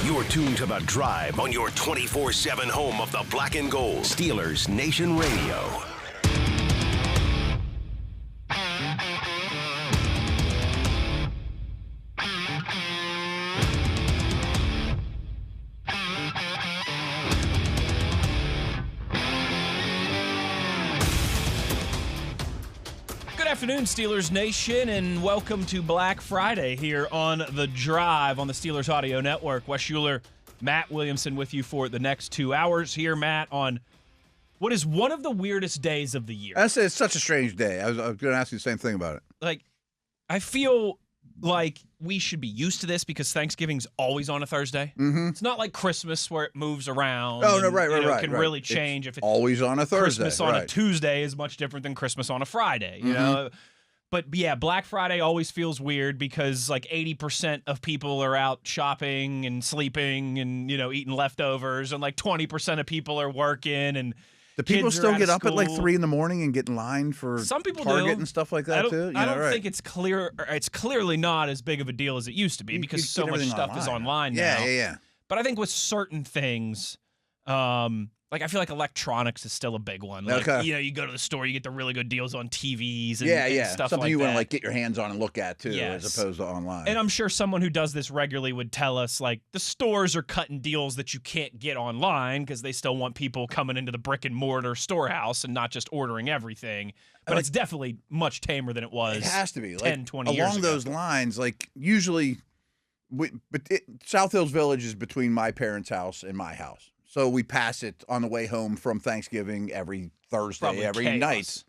You're tuned to The Drive on your 24/7 home of the black and gold. Steelers Nation Radio. Good afternoon, Steelers Nation, and welcome to Black Friday here on The Drive on the Steelers Audio Network. Wes Uhler, Matt Williamson with you for the next 2 hours here, Matt, on what is one of the weirdest days of the year. I say it's such a strange day. I was going to ask you the same thing about it. Like, I feel like we should be used to this because Thanksgiving's always on a Thursday. Mm-hmm. It's not like Christmas where it moves around. Oh, no, and, right. It can really change. It's if it's always on a Thursday. Christmas on a Tuesday is much different than Christmas on a Friday, you Mm-hmm. know? But yeah, Black Friday always feels weird because like 80% of people are out shopping and sleeping and, you know, eating leftovers, and like 20% of people are working, and do people still get up at like school. 3 in the morning and get in line for Some people Target do. and stuff like that too? I don't think it's clear. It's clearly not as big of a deal as it used to be because so much stuff is online now. Yeah. But I think with certain things, like I feel like electronics is still a big one. Like, Okay. you know, you go to the store, you get the really good deals on TVs and, Yeah, and yeah. stuff Something like you that. want to like get your hands on and look at too, Yes. as opposed to online. And I'm sure someone who does this regularly would tell us, like, the stores are cutting deals that you can't get online because they still want people coming into the brick and mortar storehouse and not just ordering everything. But it's definitely much tamer than it was. It has to be 10, like, 20 years along ago. those lines. Like usually, South Hills Village is between my parents' house and my house. So we pass it on the way home from Thanksgiving every Thursday, Probably every chaos. night.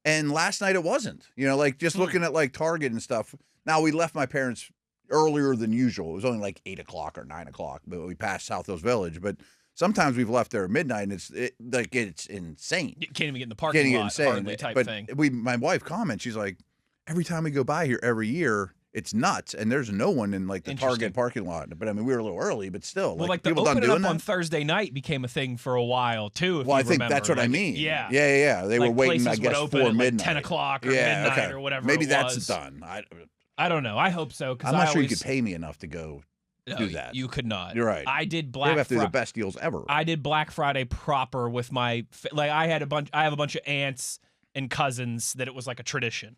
And last night it wasn't. You know, like just looking at like Target and stuff. Now we left my parents earlier than usual. It was only like 8 o'clock or 9 o'clock, but we passed South Hills Village. But sometimes we've left there at midnight, and it's insane. You can't even get in the parking lot, hardly type but thing. My wife comments, she's like, every time we go by here every year, it's nuts, and there's no one in like the Target parking lot. But I mean, we were a little early, but still, Well, like the people done opening doing up on that. Thursday night became a thing for a while too. If Well, I you think remember. that's what I Like, mean. Yeah, yeah. They like were waiting, I places guess, would open for at, like, midnight, 10 o'clock or midnight or whatever. Maybe it that's was. done. I don't know. I hope so. I'm not sure you could pay me enough to go do that. You could not. You're right. I did They Black have to do Friday. the best deals ever. I did Black Friday proper with my I have a bunch of aunts and cousins that it was like a tradition.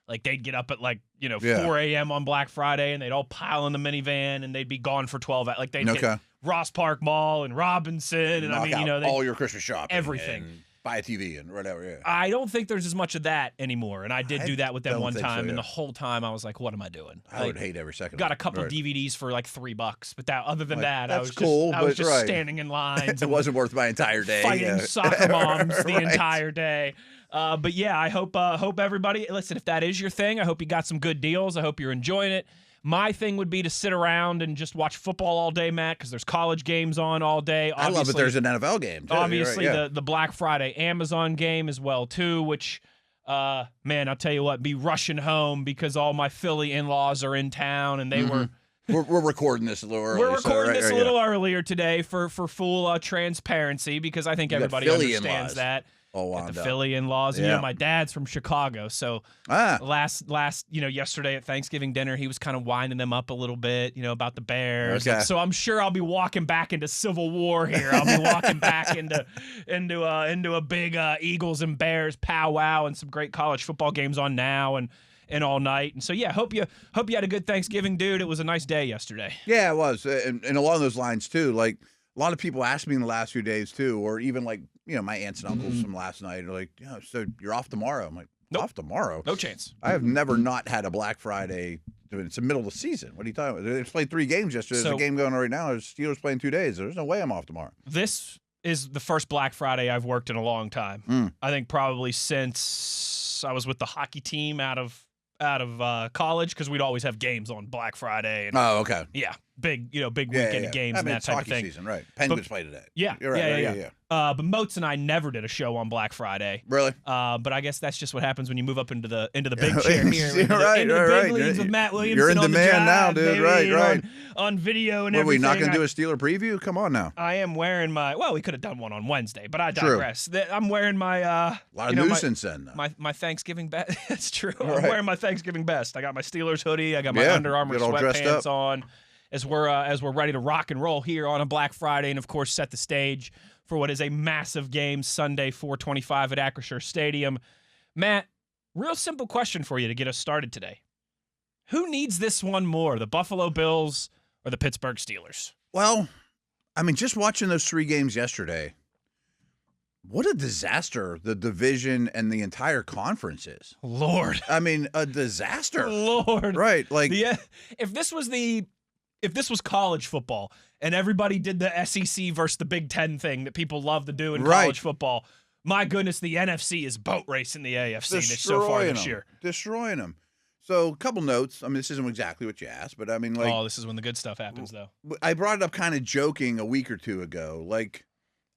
Like they'd get up at 4 a.m. on Black Friday and they'd all pile in the minivan and they'd be gone for 12 hours. Like they'd hit Ross Park Mall and Robinson and Knock out all your Christmas shopping, everything. and buy a TV and whatever. Yeah. I don't think there's as much of that anymore. And I did do that with them one time, so, yeah. and the whole time I was like, "What am I doing?" I would hate every second. Got of a it. couple Right. DVDs for like $3, but other than Like, that, I that's was cool, just I was but just right. standing in lines. It wasn't worth my entire day. Fighting soccer moms the Right. entire day. But yeah, I hope everybody, listen, if that is your thing, I hope you got some good deals. I hope you're enjoying it. My thing would be to sit around and just watch football all day, Matt, because there's college games on all day. I love it. There's an NFL game, too. Obviously, You're right, the Black Friday Amazon game as well, too, which, man, I'll tell you what, be rushing home because all my Philly in-laws are in town, and they were... We're recording this a little early. We're recording this a little earlier today for full transparency because I think everybody understands that. Oh, the Philly in-laws. Yeah. You know, my dad's from Chicago, so last yesterday at Thanksgiving dinner, he was kind of winding them up a little bit, about the Bears. Okay. So I'm sure I'll be walking back into Civil War here. I'll be walking back into a big Eagles and Bears powwow and some great college football games on now and all night. And so yeah, hope you had a good Thanksgiving, dude. It was a nice day yesterday. Yeah, it was, and along those lines too. Like a lot of people asked me in the last few days too, or even like my aunts and uncles from last night are like, so you're off tomorrow? I'm like, Nope. Off tomorrow? No chance. I have never not had a Black Friday. It's the middle of the season. What are you talking about? They played 3 games yesterday. There's a game going on right now. There's Steelers playing 2 days. There's no way I'm off tomorrow. This is the first Black Friday I've worked in a long time. I think probably since I was with the hockey team out of college, because we'd always have games on Black Friday. And, Oh, okay. yeah, big weekend of games and that type of thing. Season, right? Penguins play today. Yeah, You're right, yeah. But Moats and I never did a show on Black Friday. Really? But I guess that's just what happens when you move up into the big chair here. You're right, into the right, big right. leagues with Matt Williamson. You're in on the demand now, drive, dude. baby, Right. On video and What, are we everything. not going to do a Steeler preview? Come on now. I am wearing my. Well, we could have done one on Wednesday, but I digress. I'm wearing my. A lot of news since then, though. My Thanksgiving best. That's true. I'm Right. wearing my Thanksgiving best. I got my Steelers hoodie. I got my Under Armour get all dressed sweatpants up. on. as we're ready to rock and roll here on a Black Friday, and of course set the stage for what is a massive game Sunday, 4:25 at Acrisure Stadium. Matt, real simple question for you to get us started today. Who needs this one more, the Buffalo Bills or the Pittsburgh Steelers? Well, I mean, just watching those 3 games yesterday, what a disaster the division and the entire conference is. Lord. I mean, a disaster. Lord. Right. Like, if this was college football and everybody did the SEC versus the Big Ten thing that people love to do in college football, my goodness, the NFC is boat racing the AFC so far this year. Destroying them. So, a couple notes. I mean, this isn't exactly what you asked, but I mean, like... Oh, this is when the good stuff happens, though. I brought it up kind of joking a week or two ago. Like,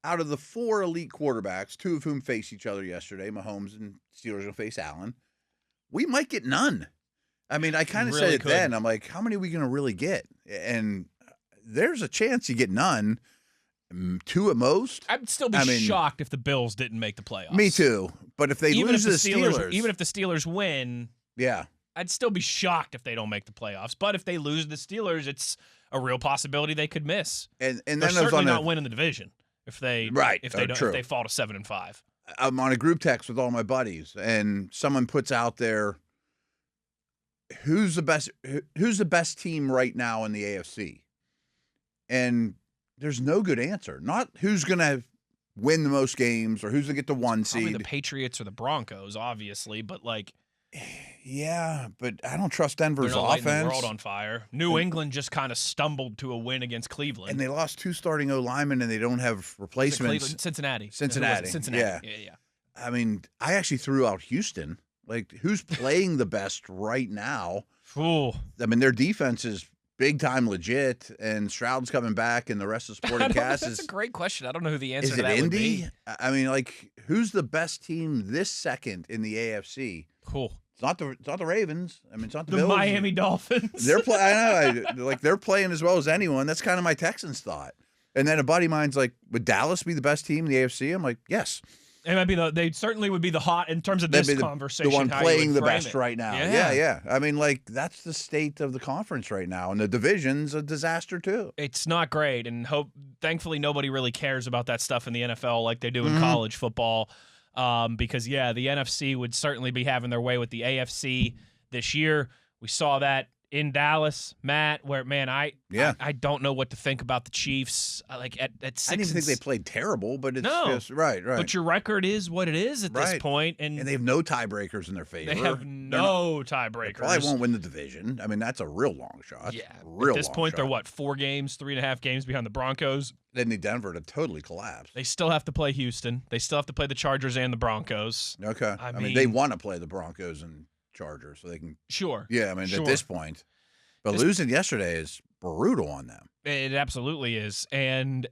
out of the 4 elite quarterbacks, 2 of whom face each other yesterday, Mahomes and Steelers will face Allen, we might get none. I mean, I kind of said it then. I'm like, how many are we going to really get? And there's a chance you get none. 2 at most. I'd still be shocked if the Bills didn't make the playoffs. Me too. But if they lose to the Steelers... Even if the Steelers win... Yeah. I'd still be shocked if they don't make the playoffs. But if they lose the Steelers, it's a real possibility they could miss. And they're then certainly not winning the division if they if they fall to 7-5. I'm on a group text with all my buddies, and someone puts out there, who's the best team right now in the AFC? And there's no good answer. Not who's going to win the most games or who's going to get the 1 seed. Probably the Patriots or the Broncos, obviously, but like. Yeah, but I don't trust Denver's they're not offense. Lighting the world on fire. New England just kind of stumbled to a win against Cleveland, and they lost 2 starting O-linemen, and they don't have replacements. Cincinnati. Yeah. I mean, I actually threw out Houston. Like, who's playing the best right now? Ooh. I mean, their defense is big time legit, and Stroud's coming back, and the rest of the supporting cast That's a great question. I don't know who the answer to that would be. Is it Indy? I mean, like, who's the best team this second in the AFC? Cool. It's not the Ravens. I mean, it's not the Bills. Miami Dolphins. They're playing. They're playing as well as anyone. That's kind of my Texans thought. And then a buddy of mine's like, would Dallas be the best team in the AFC? I'm like, yes. It might be they certainly would be the hot in terms of this conversation. The one playing the best it. right now. Yeah. Yeah. I mean, like, that's the state of the conference right now, and the division's a disaster too. It's not great, and thankfully nobody really cares about that stuff in the NFL like they do in college football. Because the NFC would certainly be having their way with the AFC this year. We saw that in Dallas, Matt, where, man, I don't know what to think about the Chiefs. Like at 6, I didn't think they played terrible, but it's just right. But your record is what it is at this point, and they have no tiebreakers in their favor. They have no tiebreakers. They probably won't win the division. I mean, that's a real long shot. Yeah, at this point, they're 4 games, 3.5 games behind the Broncos. They need Denver to totally collapse. They still have to play Houston. They still have to play the Chargers and the Broncos. Okay. I mean, they want to play the Broncos and Chargers so they can. Sure. Yeah, I mean, at this point. But losing yesterday is brutal on them. It absolutely is. And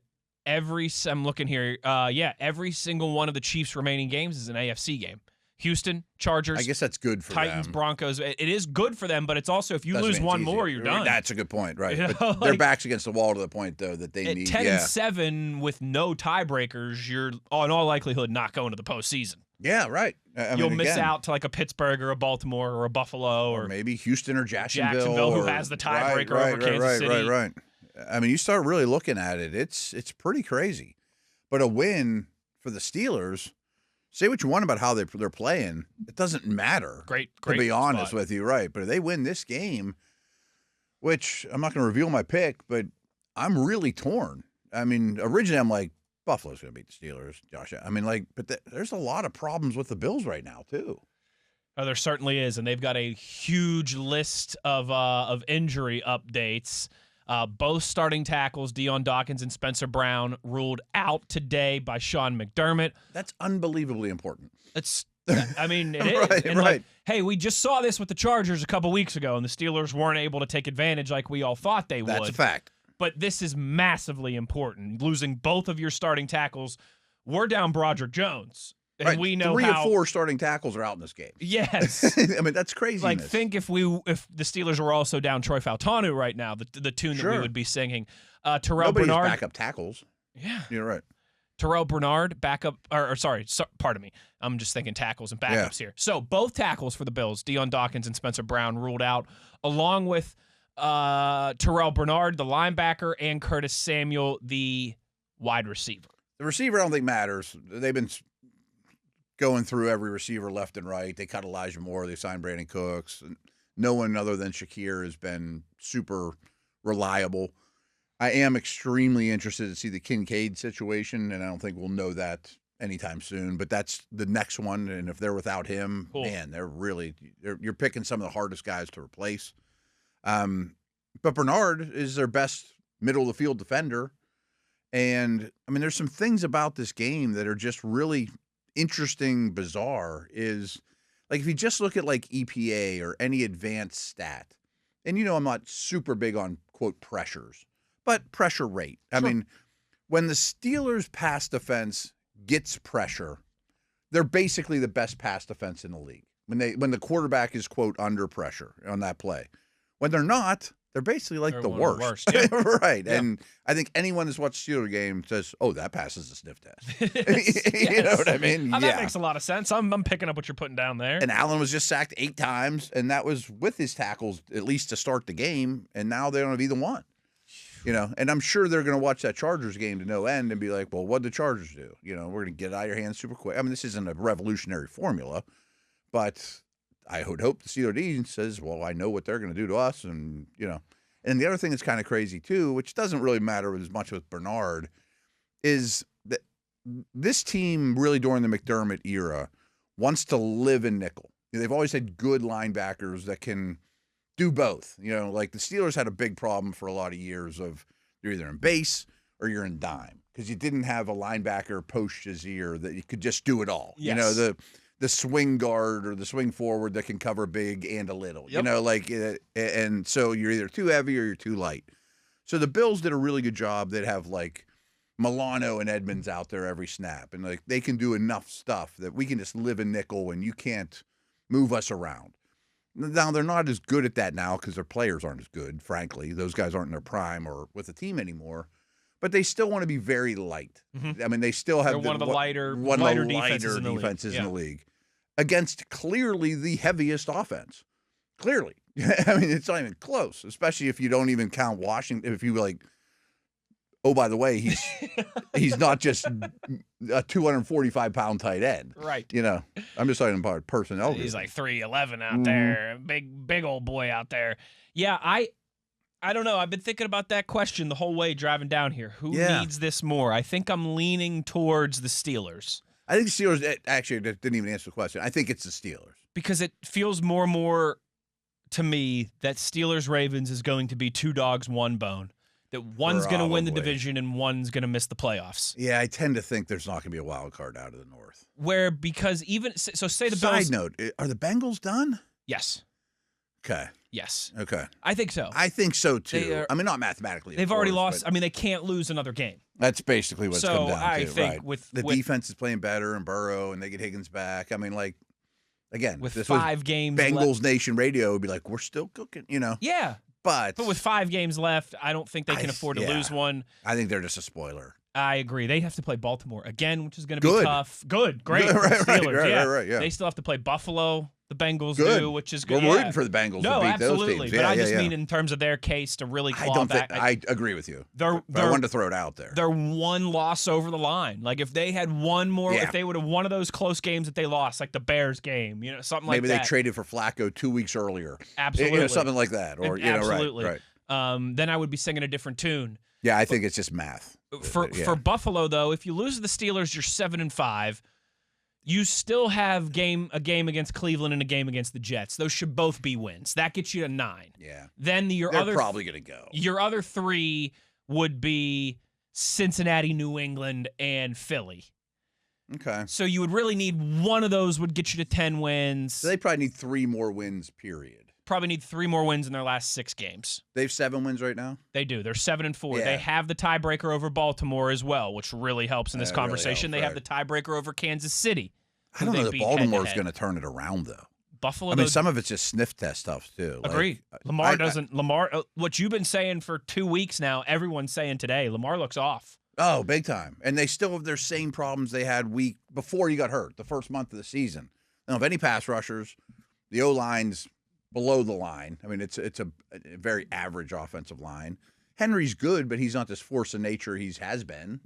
I'm looking here, every single one of the Chiefs' remaining games is an AFC game. Houston, Chargers. I guess that's good for Titans, them. Broncos. It is good for them, but it's also if you lose one more, you're done. That's a good point, right? You know, but their back's against the wall to the point, though, that they need. 10-7 with no tiebreakers, you're in all likelihood not going to the postseason. Yeah, right. You'll miss out to like a Pittsburgh or a Baltimore or a Buffalo or maybe Houston or Jacksonville who has the tiebreaker over Kansas City. Right. I mean, you start really looking at it, it's pretty crazy. But a win for the Steelers, say what you want about how they're playing, it doesn't matter. Great. To be honest with you, right? But if they win this game, which I'm not going to reveal my pick, but I'm really torn. I mean, originally I'm like, Buffalo's going to beat the Steelers, Josh. I mean, but there's a lot of problems with the Bills right now, too. Oh, there certainly is, and they've got a huge list of injury updates. Both starting tackles, Deion Dawkins and Spencer Brown, ruled out today by Sean McDermott. That's unbelievably important. It is. Right, and right. Hey, we just saw this with the Chargers a couple weeks ago, and the Steelers weren't able to take advantage like we all thought they would. That's a fact. But this is massively important. Losing both of your starting tackles. We're down Broderick Jones. And we know 3 or 4 starting tackles are out in this game. Yes. I mean, that's crazy. Like, think if the Steelers were also down Troy Faltanu right now, the tune that we would be singing. Terrell Bernard. Backup tackles. Yeah. You're right. Terrell Bernard, backup, pardon me. I'm just thinking tackles and backups here. So both tackles for the Bills, Deion Dawkins and Spencer Brown, ruled out, along with Terrell Bernard, the linebacker, and Curtis Samuel, the wide receiver. The receiver I don't think matters. They've been going through every receiver left and right. They cut Elijah Moore. They signed Brandon Cooks. No one other than Shakir has been super reliable. I am extremely interested to see the Kincaid situation, and I don't think we'll know that anytime soon. But that's the next one, and if they're without him, Cool. man, you're picking some of the hardest guys to replace. But Bernard is their best middle of the field defender, and I mean, there's some things about this game that are just really interesting, bizarre. Is like if you just look at like EPA or any advanced stat, and I'm not super big on quote pressures. But pressure rate. I mean, when the Steelers' pass defense gets pressure, they're basically the best pass defense in the league. When the quarterback is, quote, under pressure on that play. When they're not, they're basically like the worst. Yeah. Right. Yeah. And I think anyone that's watched the Steelers game says, oh, that passes a sniff test. You know what I mean? That makes a lot of sense. I'm picking up what you're putting down there. And Allen was just sacked 8 times, and that was with his tackles at least to start the game, and now they don't have either one. And I'm sure they're going to watch that Chargers game to no end and be like, well, what'd the Chargers do? We're going to get it out of your hands super quick. I mean, this isn't a revolutionary formula, but I would hope the COD says, well, I know what they're going to do to us. And the other thing that's kind of crazy too, which doesn't really matter as much with Bernard, is that this team really during the McDermott era wants to live in nickel. They've always had good linebackers that can do both. Like the Steelers had a big problem for a lot of years of you're either in base or you're in dime because you didn't have a linebacker post Shazier that you could just do it all. Yes. The swing guard or the swing forward that can cover big and a little. Yep. And so you're either too heavy or you're too light. So the Bills did a really good job. They'd have like Milano and Edmonds out there every snap, and like they can do enough stuff that we can just live in nickel and you can't move us around. Now, they're not as good at that now because their players aren't as good, frankly. Those guys aren't in their prime or with the team anymore. But they still want to be very light. Mm-hmm. I mean, they still have one of the lighter defenses in the league against clearly the heaviest offense. Clearly. I mean, it's not even close, especially if you don't even count Washington. If you like, oh, by the way, he's not just a 245-pound tight end. Right. I'm just talking about personnel. He's like 3'11" out there, big old boy out there. Yeah, I don't know. I've been thinking about that question the whole way driving down here. Who needs this more? I think I'm leaning towards the Steelers. I think the Steelers actually didn't even answer the question. I think it's the Steelers because it feels more and more to me that Steelers-Ravens is going to be 2 dogs, 1 bone. That one's going to win the division and one's going to miss the playoffs. Yeah, I tend to think there's not going to be a wild card out of the North. Because even so, say the Bills. Side Bills. note: are the Bengals done? Yes. Okay. Yes. Okay. I think so. I think so too. I mean, not mathematically. They've already lost. I mean, they can't lose another game. That's basically what's come down to. I think right. with the defense is playing better and Burrow, and they get Higgins back. I mean, like. Again, with this 5 games Bengals Nation Radio would be like, we're still cooking, Yeah. But with 5 games left, I don't think they can afford to lose one. I think they're just a spoiler. I agree. They have to play Baltimore again, which is going to be tough. Good. Great. Right, yeah. They still have to play Buffalo. The Bengals do, which is good. We're rooting for the Bengals to beat those teams. But I just mean in terms of their case to really claw back. I agree with you. I wanted to throw it out there. They're 1 loss over the line. Like if they had one more, if they would have one of those close games that they lost, like the Bears game, something like that. Maybe they traded for Flacco 2 weeks earlier. Absolutely. Something like that. Or absolutely. Right. Then I would be singing a different tune. Yeah, I think it's just math. For Buffalo, though, if you lose to the Steelers, you're 7-5. You still have a game against Cleveland and a game against the Jets. Those should both be wins. That gets you to 9. Yeah. Then they're probably going to go. Your other 3 would be Cincinnati, New England, and Philly. Okay. So you would really need one of those would get you to 10 wins. So they probably need 3 more wins, period. Probably need 3 more wins in their last 6 games. They have 7 wins right now? They do. They're 7-4. Yeah. They have the tiebreaker over Baltimore as well, which really helps in this conversation. Really helps, they have the tiebreaker over Kansas City. I don't know that Baltimore's going to turn it around, though. Buffalo. I mean, some of it's just sniff test stuff, too. Agreed. Lamar doesn't. Lamar, what you've been saying for 2 weeks now, everyone's saying today, Lamar looks off. Oh, big time. And they still have their same problems they had week before he got hurt, the first month of the season. They don't have any pass rushers. The O-line's below the line. I mean, it's a very average offensive line. Henry's good, but he's not this force of nature he has been.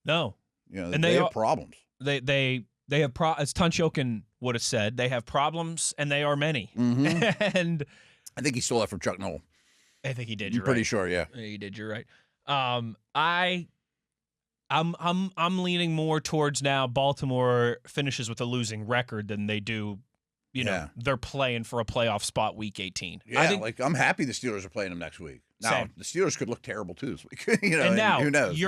No. And they have problems. They have as Tunchokin would have said, they have problems and they are many. Mm-hmm. And I think he stole that from Chuck Noll. I think he did. I'm pretty sure, yeah. He did. You're right. I'm leaning more towards now Baltimore finishes with a losing record than they do. They're playing for a playoff spot week 18. Yeah, I'm happy the Steelers are playing them next week. Now, Same. the Steelers could look terrible too this week. And now, who knows?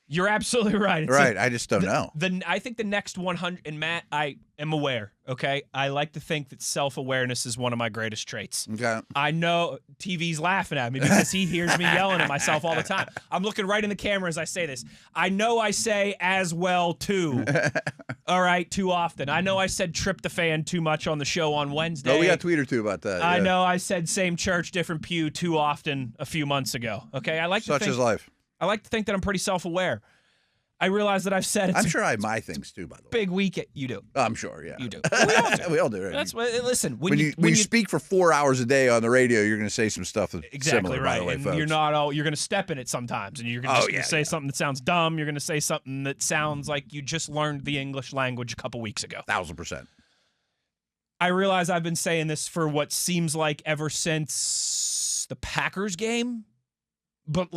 You're absolutely right. I just don't know. I think the next 100, and Matt, I am aware, okay? I like to think that self-awareness is one of my greatest traits. Okay. I know TV's laughing at me because he hears me yelling at myself all the time. I'm looking right in the camera as I say this. I know I say as well, too. All right, too often. I know I said tryptophan too much on the show on Wednesday. Oh, we got a tweet or two about that. I know I said same church, different pew too often a few months ago, okay? Such is life. I like to think that I'm pretty self-aware. I realize that I've said it. I'm sure I have my things too, by the way. Big week. You do. I'm sure, yeah. You do. We all do. We all do. Right? That's what. Listen, when you speak for 4 hours a day on the radio, you're going to say some stuff that's similar, right. by the way, and folks. you're going to step in it sometimes, and you're going to say something that sounds dumb. You're going to say something that sounds like you just learned the English language a couple weeks ago. 1,000%. I realize I've been saying this for what seems like ever since the Packers game, but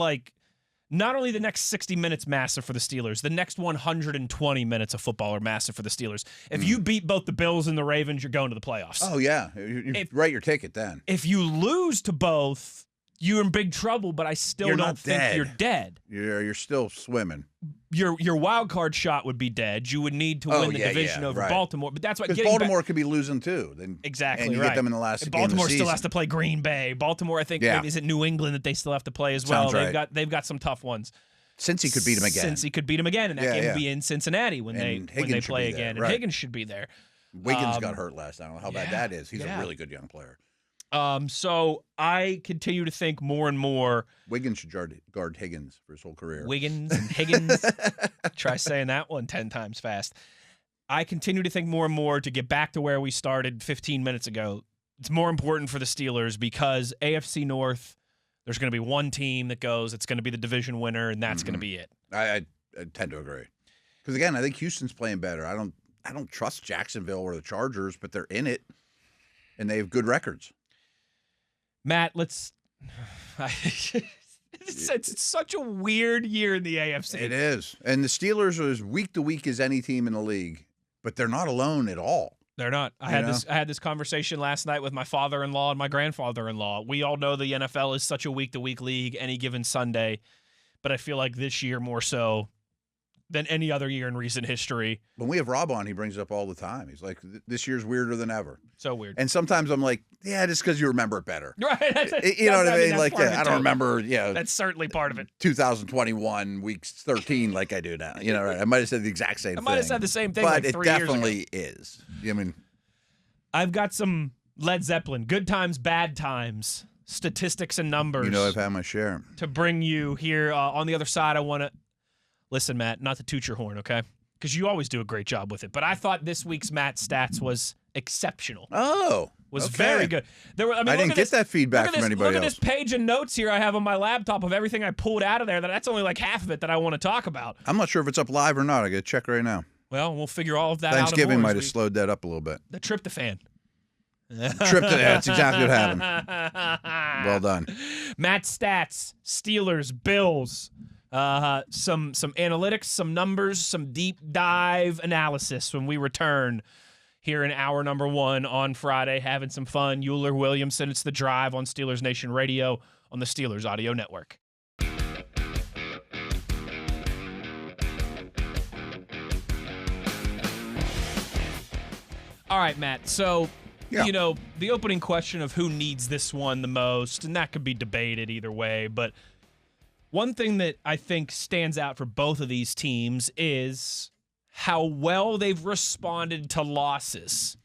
not only the next 60 minutes massive for the Steelers, the next 120 minutes of football are massive for the Steelers. If you beat both the Bills and the Ravens, you're going to the playoffs. Oh, yeah. You write your ticket then. If you lose to both, you're in big trouble, but I still don't think you're dead. You're still swimming. Your wild card shot would be dead. You would need to win the division over Baltimore. But that's what Baltimore could be losing too. Exactly. And you get them in the last game of the Baltimore season. still has to play Green Bay. Baltimore, I think, is it New England that they still have to play as well? Sounds right. They've got some tough ones. Cincy could beat them again. Cincy could beat them again, and that game would be in Cincinnati when they play again. And Higgins should be there. Wiggins got hurt last night. I don't know how bad that is. He's a really good young player. So I continue to think more and more. Wiggins should guard Higgins for his whole career. Wiggins and Higgins. Try saying that one 10 times fast. I continue to think more and more to get back to where we started 15 minutes ago. It's more important for the Steelers because AFC North, there's going to be one team that goes. It's going to be the division winner, and that's going to be it. I tend to agree. Because again, I think Houston's playing better. I don't trust Jacksonville or the Chargers, but they're in it, and they have good records. Matt, it's such a weird year in the AFC. It is. And the Steelers are as week to week as any team in the league, but they're not alone at all. They're not. I had this conversation last night with my father-in-law and my grandfather-in-law. We all know the NFL is such a week-to-week league any given Sunday, but I feel like this year more so than any other year in recent history. When we have Rob on, he brings it up all the time. He's like, this year's weirder than ever. So weird. And sometimes I'm like, yeah, just because you remember it better. Right. You know what I mean? Like, I don't remember, That's certainly part of it. 2021, week 13 like I do now. You know, right? I might have said the exact same thing. I might have said the same thing but like 3 years ago. But it definitely is. I mean, I've got some Led Zeppelin, good times, bad times, statistics and numbers. You know, I've had my share. To bring you here on the other side, I want to... Listen, Matt, not to toot your horn, okay? Because you always do a great job with it. But I thought this week's Matt stats was exceptional. Oh, was very good. I didn't get that feedback from anybody else. Look at this page of notes here I have on my laptop of everything I pulled out of there. That's only like half of it that I want to talk about. I'm not sure if it's up live or not. I got to check right now. Well, we'll figure all of that out. Thanksgiving might have slowed that up a little bit. The tryptophan. That's exactly what happened. Well done. Matt stats, Steelers, Bills. Some analytics, some numbers, some deep dive analysis when we return here in hour number 1 on Friday, having some fun. Uhler, Williamson, it's The Drive on Steelers Nation Radio on the Steelers Audio Network. All right, Matt, so... Yeah. You know, the opening question of who needs this one the most, and that could be debated either way, but one thing that I think stands out for both of these teams is how well they've responded to losses.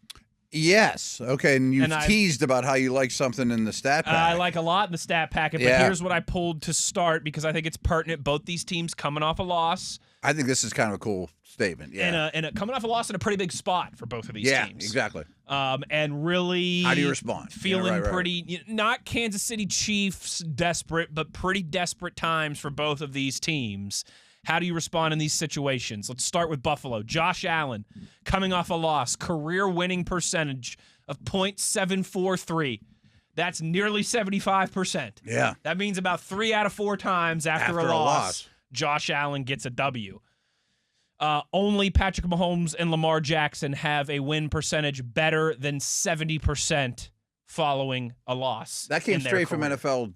Yes. Okay, and you've And teased about how you like something in the stat pack. I like a lot in the stat packet, but here's what I pulled to start because I think it's pertinent. Both these teams coming off a loss. I think this is kind of a cool statement. Yeah. And coming off a loss in a pretty big spot for both of these teams. Yeah, exactly. And really, how do you respond? Feeling pretty, not Kansas City Chiefs desperate, but pretty desperate times for both of these teams. How do you respond in these situations? Let's start with Buffalo. Josh Allen, coming off a loss, career winning percentage of .743. That's nearly 75%. Yeah. That means about 3 out of 4 times after a loss, Josh Allen gets a W. Only Patrick Mahomes and Lamar Jackson have a win percentage better than 70% following a loss. That came straight from NFL,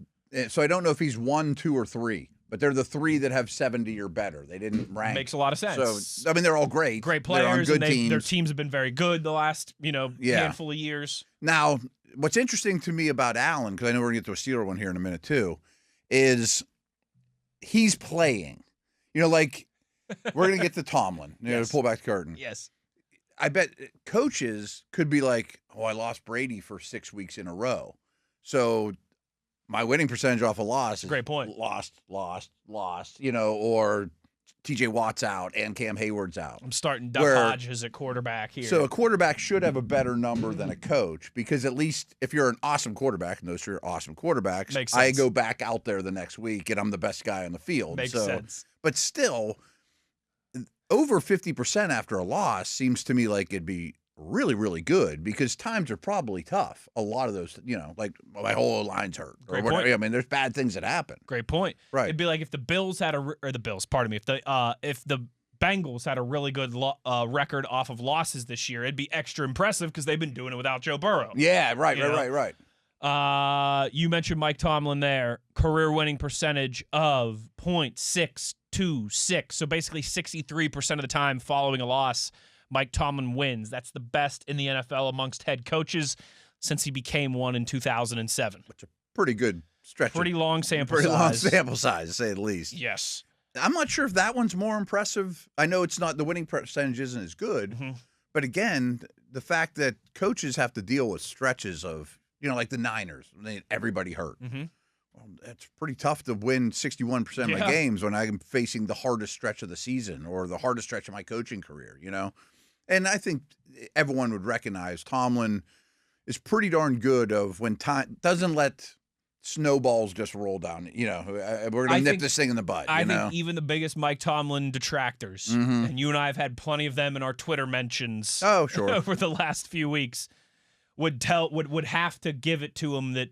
so I don't know if he's 1, 2, or 3. But they're the 3 that have 70 or better. They didn't rank. Makes a lot of sense. So, I mean, they're all great. Great players. They're on good teams. Their teams have been very good the last, handful of years. Now, what's interesting to me about Allen, because I know we're going to get to a Steeler one here in a minute too, is he's playing. Like, we're going to get to Tomlin. Yes. Pull back the curtain. Yes. I bet coaches could be like, oh, I lost Brady for 6 weeks in a row. So my winning percentage off a loss is great point. Lost, or TJ Watt's out and Cam Hayward's out. I'm starting Duck Hodges at quarterback here. So a quarterback should have a better number than a coach because at least if you're an awesome quarterback, and those are awesome quarterbacks, Makes sense. I go back out there the next week and I'm the best guy on the field. Makes sense. But still, over 50% after a loss seems to me like it'd be really, really good because times are probably tough. A lot of those, like my whole line's hurt. Great or whatever. point. I mean, there's bad things that happen. Great point. Right. It'd be like if the Bills had if the Bengals had a really good record off of losses this year, it'd be extra impressive because they've been doing it without Joe Burrow. Yeah, right. You mentioned Mike Tomlin there. Career winning percentage of .626. So basically 63% of the time following a loss, Mike Tomlin wins. That's the best in the NFL amongst head coaches since he became one in 2007. Which is a pretty good stretch. Pretty long sample Long sample size, to say the least. Yes. I'm not sure if that one's more impressive. I know it's not, the winning percentage isn't as good. Mm-hmm. But again, the fact that coaches have to deal with stretches of, like the Niners, everybody hurt. Mm-hmm. Well, it's pretty tough to win 61% of my games when I'm facing the hardest stretch of the season or the hardest stretch of my coaching career, And I think everyone would recognize Tomlin is pretty darn good of when time doesn't let snowballs just roll down. We're going to nip this thing in the bud. I think even the biggest Mike Tomlin detractors, and you and I have had plenty of them in our Twitter mentions over the last few weeks, would have to give it to him that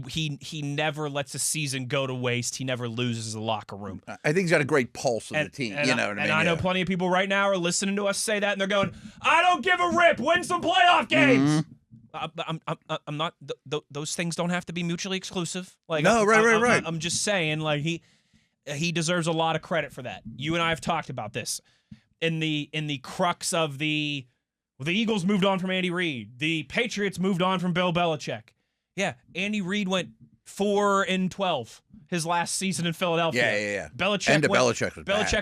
he never lets a season go to waste. He never loses a locker room. I think he's got a great pulse of the team. You know what I mean? And I know plenty of people right now are listening to us say that, and they're going, "I don't give a rip. Win some playoff games." I'm not. Those things don't have to be mutually exclusive. Like, no, right. I'm just saying, like he deserves a lot of credit for that. You and I have talked about this in the crux of the Eagles moved on from Andy Reid. The Patriots moved on from Bill Belichick. Yeah, Andy Reid went 4-12 his last season in Philadelphia. Yeah. Belichick was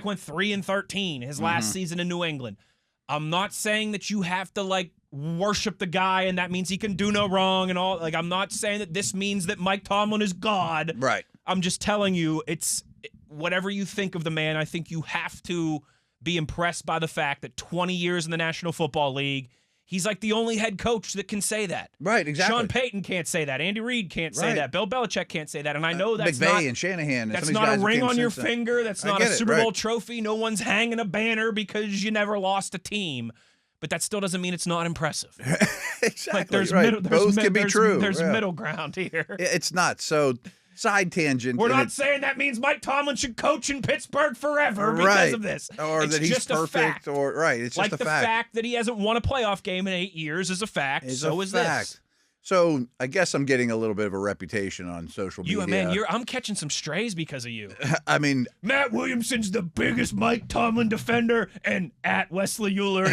went 3-13 his last season in New England. I'm not saying that you have to worship the guy and that means he can do no wrong and all. I'm not saying that this means that Mike Tomlin is God. Right. I'm just telling you, it's whatever you think of the man. I think you have to be impressed by the fact that 20 years in the National Football League. He's like the only head coach that can say that. Right, exactly. Sean Payton can't say that. Andy Reid can't say that. Bill Belichick can't say that. And I know that's McVay and Shanahan. That's not a ring on your finger. That's not a Super Bowl trophy. No one's hanging a banner because you never lost a team. But that still doesn't mean it's not impressive. Exactly. Both can be true. There's middle ground here. It's not. So, side tangent. We're not saying that means Mike Tomlin should coach in Pittsburgh forever because of this. Or it's that he's just perfect. A fact. It's just a fact. The fact that he hasn't won a playoff game in 8 years is a fact. So is this. So I guess I'm getting a little bit of a reputation on social media. I'm catching some strays because of you. I mean, Matt Williamson's the biggest Mike Tomlin defender, and at Wesley Uhler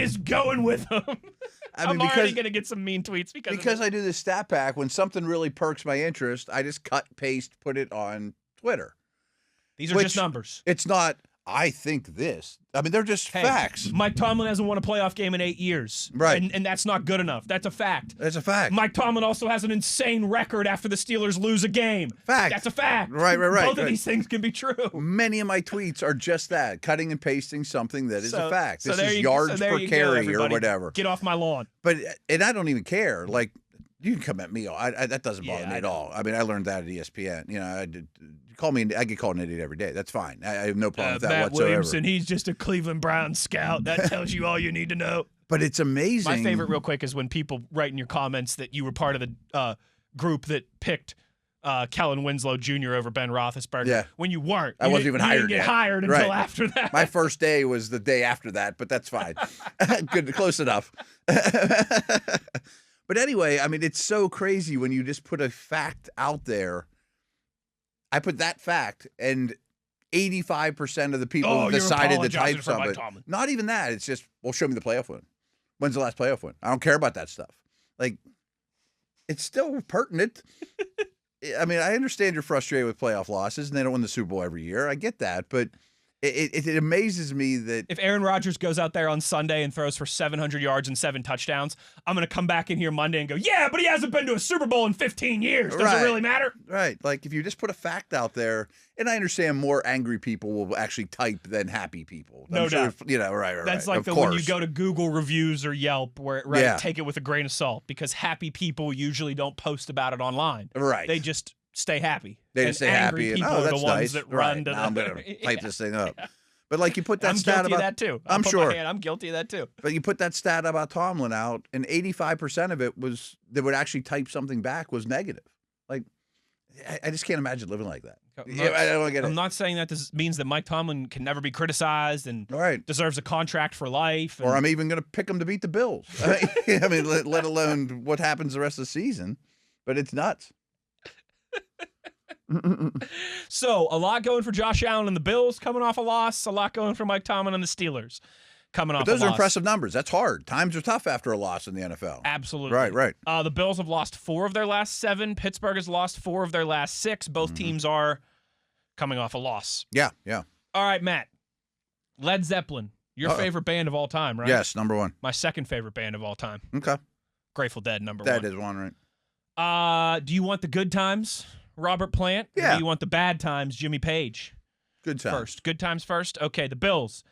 is going with him. I'm already going to get some mean tweets because I do this stat pack. When something really perks my interest, I just cut, paste, put it on Twitter. These are just numbers. It's not. I think this. I mean, they're just facts. Mike Tomlin hasn't won a playoff game in 8 years. Right. And that's not good enough. That's a fact. That's a fact. Mike Tomlin also has an insane record after the Steelers lose a game. Fact. That's a fact. Right. Both of these things can be true. Many of my tweets are just that, cutting and pasting something that is a fact. This is yards per carry or whatever. Get off my lawn. And I don't even care. Like, you can come at me. That doesn't bother me at all. I mean, I learned that at ESPN. You know, call me. I get called an idiot every day. That's fine. I have no problem with that Matt whatsoever. Williamson, he's just a Cleveland Browns scout. That tells you all you need to know. But it's amazing. My favorite, real quick, is when people write in your comments that you were part of the group that picked Kellen Winslow Jr. over Ben Roethlisberger. Yeah. When you weren't. I wasn't even hired You didn't get yet. hired until after that. My first day was the day after that, but that's fine. Good, close enough. But anyway, I mean, it's so crazy when you just put a fact out there. I put that fact, and 85% of the people decided to type something. Not even that. It's just, well, show me the playoff win. When's the last playoff win? I don't care about that stuff. Like, it's still pertinent. I mean, I understand you're frustrated with playoff losses, and they don't win the Super Bowl every year. I get that, but it amazes me that if Aaron Rodgers goes out there on Sunday and throws for 700 yards and 7 touchdowns, I'm going to come back in here Monday and go, yeah, but he hasn't been to a Super Bowl in 15 years. Does it really matter? Right. Like, if you just put a fact out there, and I understand more angry people will actually type than happy people. No doubt. You know, right. That's like when you go to Google reviews or Yelp, where take it with a grain of salt, because happy people usually don't post about it online. Right. They just stay happy. They just stay happy. People And, are that's the ones nice. that run to now I'm going to type this thing up. But like, you put that I'm stat guilty about of that too. I'm sure. I'm guilty of that too. But you put that stat about Tomlin out, and 85% of it was that would actually type something back was negative. Like, I just can't imagine living like that. I don't get it. I'm not saying that this means that Mike Tomlin can never be criticized and deserves a contract for life. Or I'm even going to pick him to beat the Bills. I mean, let alone what happens the rest of the season. But it's nuts. So, a lot going for Josh Allen and the Bills coming off a loss. A lot going for Mike Tomlin and the Steelers coming off a loss. Those are impressive numbers. That's hard. Times are tough after a loss in the NFL. Absolutely. Right. The Bills have lost 4 of their last 7. Pittsburgh has lost 4 of their last 6. Both teams are coming off a loss. Yeah. All right, Matt. Led Zeppelin, your favorite band of all time, right? Yes, number 1. My second favorite band of all time. Okay. Grateful Dead, number 1. That is one, right? Do you want the good times, Robert Plant? Yeah. Or do you want the bad times, Jimmy Page? Good times. First. Good times first? Okay, the Bills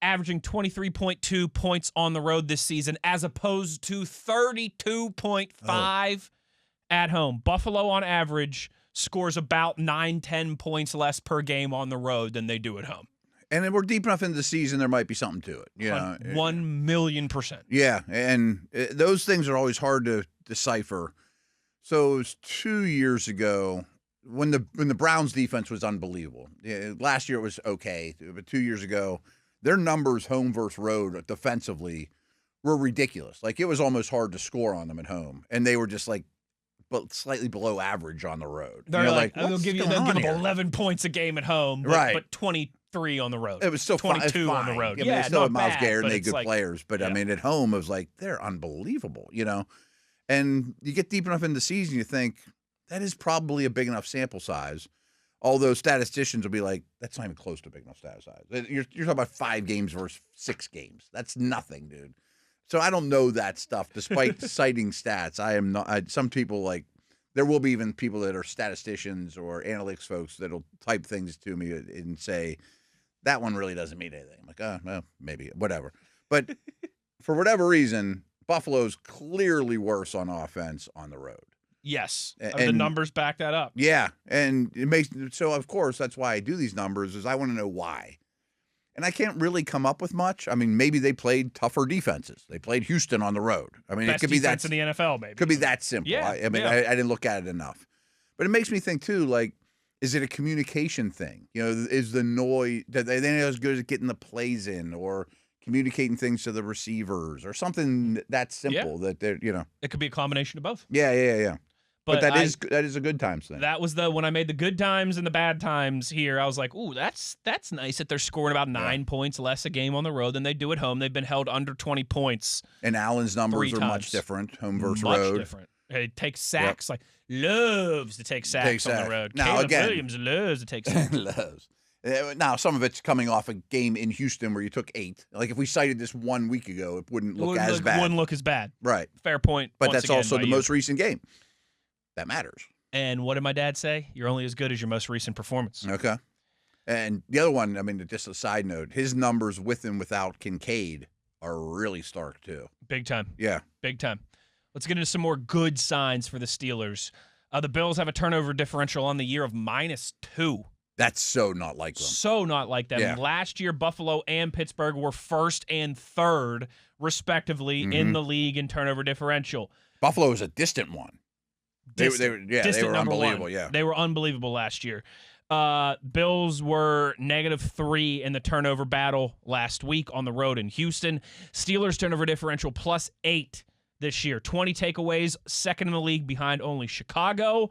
averaging 23.2 points on the road this season as opposed to 32.5 at home. Buffalo, on average, scores about 9-10 points less per game on the road than they do at home. And then we're deep enough into the season, there might be something to it. You know? 1,000,000%. Yeah, and those things are always hard to decipher. So it was 2 years ago when the Browns defense was unbelievable. Last year it was okay, but 2 years ago, their numbers home versus road defensively were ridiculous. Like, it was almost hard to score on them at home, and they were just like slightly below average on the road. They're they'll give them 11 points a game at home, but 23 on the road. It was still 22 on the road. I mean, they still have Myles Garrett and they good players, but I mean, at home it was like they're unbelievable, you know. And you get deep enough into the season, you think that is probably a big enough sample size. Although statisticians will be like, that's not even close to a big enough sample size. You're talking about 5 games versus 6 games. That's nothing, dude. So I don't know that stuff, despite citing stats. I am not. Some people, like, there will be even people that are statisticians or analytics folks that'll type things to me and say, that one really doesn't mean anything. I'm like, well, maybe, whatever. But for whatever reason, Buffalo's clearly worse on offense on the road. Yes, the numbers back that up. Yeah, and it makes so. Of course, that's why I do these numbers. Is I want to know why, and I can't really come up with much. I mean, maybe they played tougher defenses. They played Houston on the road. I mean, Best it could be that in the NFL. Maybe could be that simple. Yeah, I didn't look at it enough, but it makes me think too. Like, is it a communication thing? You know, is the noise that they're not as good at getting the plays in or communicating things to the receivers or something that simple that they're, you know. It could be a combination of both. Yeah. But that is a good times thing. That was when I made the good times and the bad times here, I was like, ooh, that's nice that they're scoring about 9 points less a game on the road than they do at home. They've been held under 20 points. And Allen's numbers are much different, home versus road. Much different. He takes sacks, loves to take sacks on the road. Now, Caleb again, Williams loves to take sacks. loves. Now, some of it's coming off a game in Houston where you took 8. Like, if we cited this 1 week ago, it wouldn't look as bad. Wouldn't look as bad. Right. Fair point. But that's also the most recent game. That matters. And what did my dad say? You're only as good as your most recent performance. Okay. And the other one, I mean, just a side note, his numbers with and without Kincaid are really stark, too. Big time. Yeah. Big time. Let's get into some more good signs for the Steelers. The Bills have a turnover differential on the year of -2. That's so not like them. So not like them. Yeah. Last year, Buffalo and Pittsburgh were 1st and 3rd, respectively, in the league in turnover differential. Buffalo was a distant one. They were unbelievable. One. Yeah, they were unbelievable last year. Bills were -3 in the turnover battle last week on the road in Houston. Steelers turnover differential +8 this year. 20 takeaways, 2nd in the league behind only Chicago.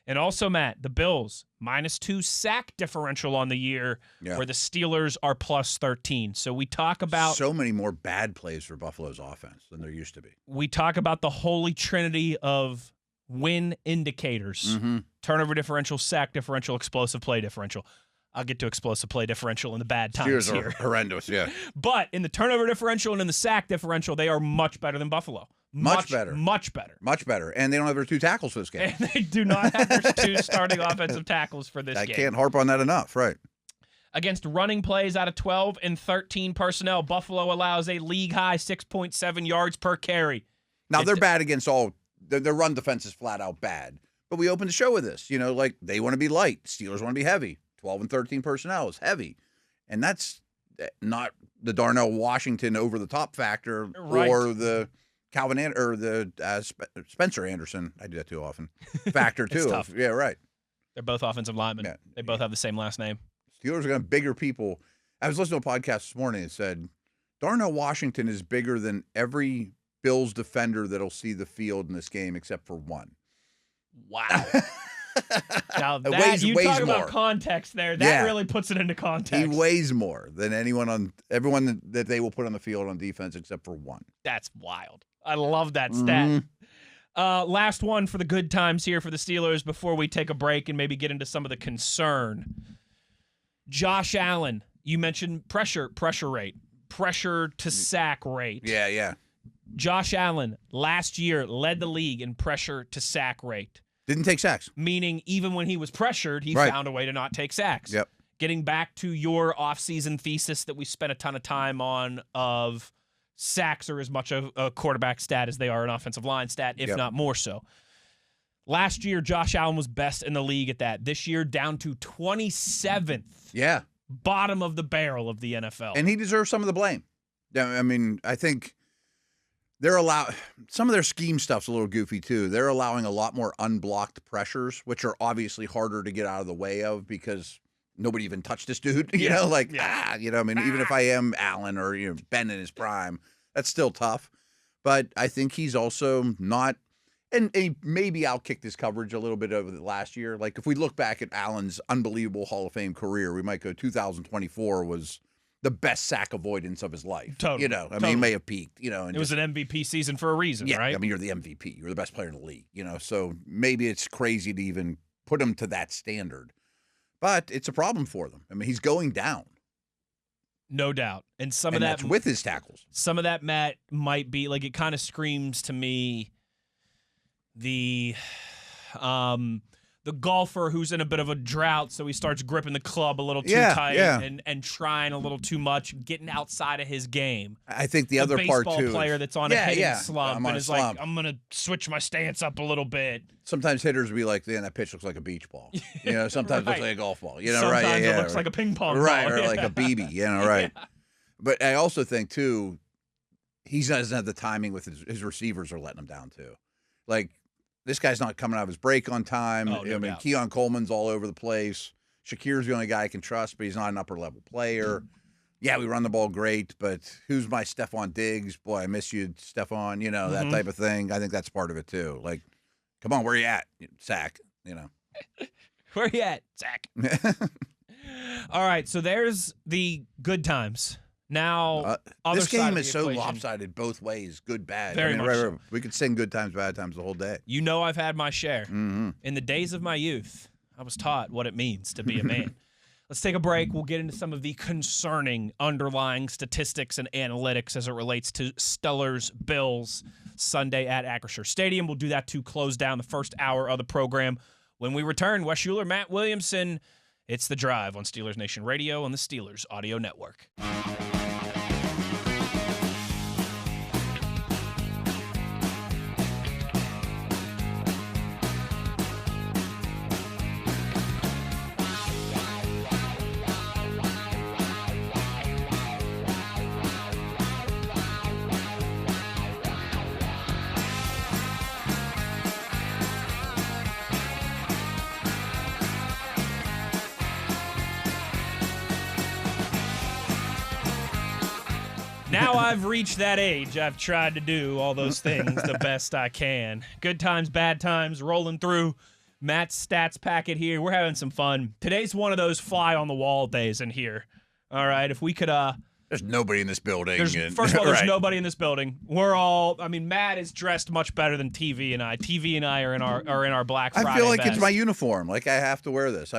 And also, Matt, the Bills, -2 sack differential on the year, where the Steelers are +13. So we talk about so many more bad plays for Buffalo's offense than there used to be. We talk about the holy trinity of win indicators. Turnover differential, sack differential, explosive play differential. I'll get to explosive play differential in the bad times here. Steelers are horrendous, yeah. But in the turnover differential and in the sack differential, they are much better than Buffalo. Much better. Much better. Much better. And they don't have their 2 tackles for this game. And they do not have their 2 starting offensive tackles for this game. I can't harp on that enough, right. Against running plays out of 12 and 13 personnel, Buffalo allows a league-high 6.7 yards per carry. Now, they're bad against all – their run defense is flat out bad. But we opened the show with this. You know, like, they want to be light. Steelers want to be heavy. 12 and 13 personnel is heavy. And that's not the Darnell Washington over-the-top factor or the – Spencer Anderson, I do that too often, factor too. Tough. Yeah, right. They're both offensive linemen. Yeah. They both have the same last name. Steelers are going to have bigger people. I was listening to a podcast this morning that said Darnell Washington is bigger than every Bills defender that'll see the field in this game except for one. Wow. Now that you talk about context there, that really puts it into context. He weighs more than everyone that they will put on the field on defense except for one. That's wild. I love that stat. Last one for the good times here for the Steelers before we take a break and maybe get into some of the concern. Josh Allen, you mentioned pressure rate, pressure to sack rate. Yeah. Josh Allen last year led the league in pressure to sack rate. Didn't take sacks. Meaning even when he was pressured, he found a way to not take sacks. Yep. Getting back to your offseason thesis that we spent a ton of time on of sacks are as much a quarterback stat as they are an offensive line stat, if not more so. Last year, Josh Allen was best in the league at that. This year, down to 27th. Yeah. Bottom of the barrel of the NFL. And he deserves some of the blame. I mean, I think some of their scheme stuff's a little goofy too. They're allowing a lot more unblocked pressures, which are obviously harder to get out of the way of because nobody even touched this dude. You know, I mean, even if I am Allen or Ben in his prime, that's still tough. But I think he's also not, and he maybe outkicked his coverage a little bit over the last year. Like if we look back at Allen's unbelievable Hall of Fame career, we might go 2024 was the best sack avoidance of his life. Totally. I mean, he may have peaked, and it was an MVP season for a reason, right? I mean, you're the MVP. You're the best player in the league, so maybe it's crazy to even put him to that standard. But it's a problem for them. I mean, he's going down. No doubt. And that's with his tackles. Some of that, Matt, might be like it kind of screams to me the golfer who's in a bit of a drought, so he starts gripping the club a little too tight and trying a little too much, getting outside of his game. I think the other part too. Baseball player that's on a hitting slump and is like, I'm going to switch my stance up a little bit. Sometimes hitters will be like, that pitch looks like a beach ball. Sometimes it looks like a golf ball. Sometimes it looks like a ping pong ball. Right, or like a BB, right. Yeah. But I also think, too, he doesn't have the timing with his receivers are letting him down, too. Like, this guy's not coming out of his break on time. Keon Coleman's all over the place. Shakir's the only guy I can trust, but he's not an upper-level player. Yeah, we run the ball great, but who's my Stephon Diggs? Boy, I miss you, Stephon, that type of thing. I think that's part of it, too. Like, come on, where you at? Sack, Where you at? Sack. All right, so there's the good times. Now, this game is so lopsided both ways, good, bad. Very much so. We could sing good times, bad times the whole day. I've had my share. Mm-hmm. In the days of my youth, I was taught what it means to be a man. Let's take a break. We'll get into some of the concerning underlying statistics and analytics as it relates to Steelers-Bills Sunday at Acrisure Stadium. We'll do that to close down the first hour of the program. When we return, Wes Uhler, Matt Williamson, it's The Drive on Steelers Nation Radio on the Steelers Audio Network. Now I've reached that age. I've tried to do all those things the best I can. Good times, bad times, rolling through. Matt's stats packet here. We're having some fun. Today's one of those fly-on-the-wall days in here. All right, if we could... There's nobody in this building. First of all, there's nobody in this building. Matt is dressed much better than TV and I. TV and I are in our Black Friday I feel like vest. it's my uniform. Like, I have to wear this.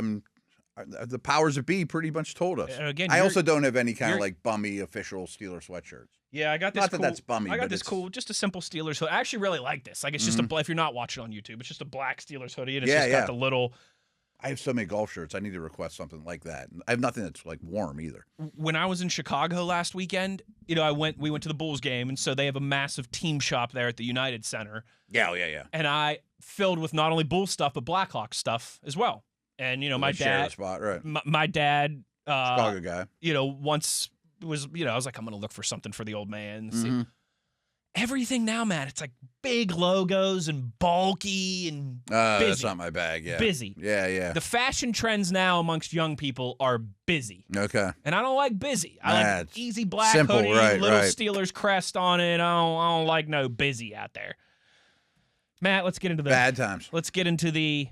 The powers that be pretty much told us. Again, I also don't have any kind of like bummy official Steelers sweatshirts. Yeah, I got this. Not that that's bummy. I got this cool, just a simple Steelers hoodie. I actually really like this. Like, it's just if you're not watching on YouTube, it's just a black Steelers hoodie, and it's got the little. I have so many golf shirts. I need to request something like that. I have nothing that's like warm either. When I was in Chicago last weekend, we went to the Bulls game, and so they have a massive team shop there at the United Center. Yeah. And I filled with not only Bulls stuff but Blackhawks stuff as well. And my dad, spot, right? My dad, Chicago guy. Once was, I was like, I'm gonna look for something for the old man. See, everything now, Matt, it's like big logos and bulky and busy. That's not my bag. Yeah, busy. Yeah. The fashion trends now amongst young people are busy. Okay. And I don't like busy. I like easy black simple, hoodie, right, little right. Steelers crest on it. I don't like no busy out there. Matt, let's get into the bad times. Let's get into the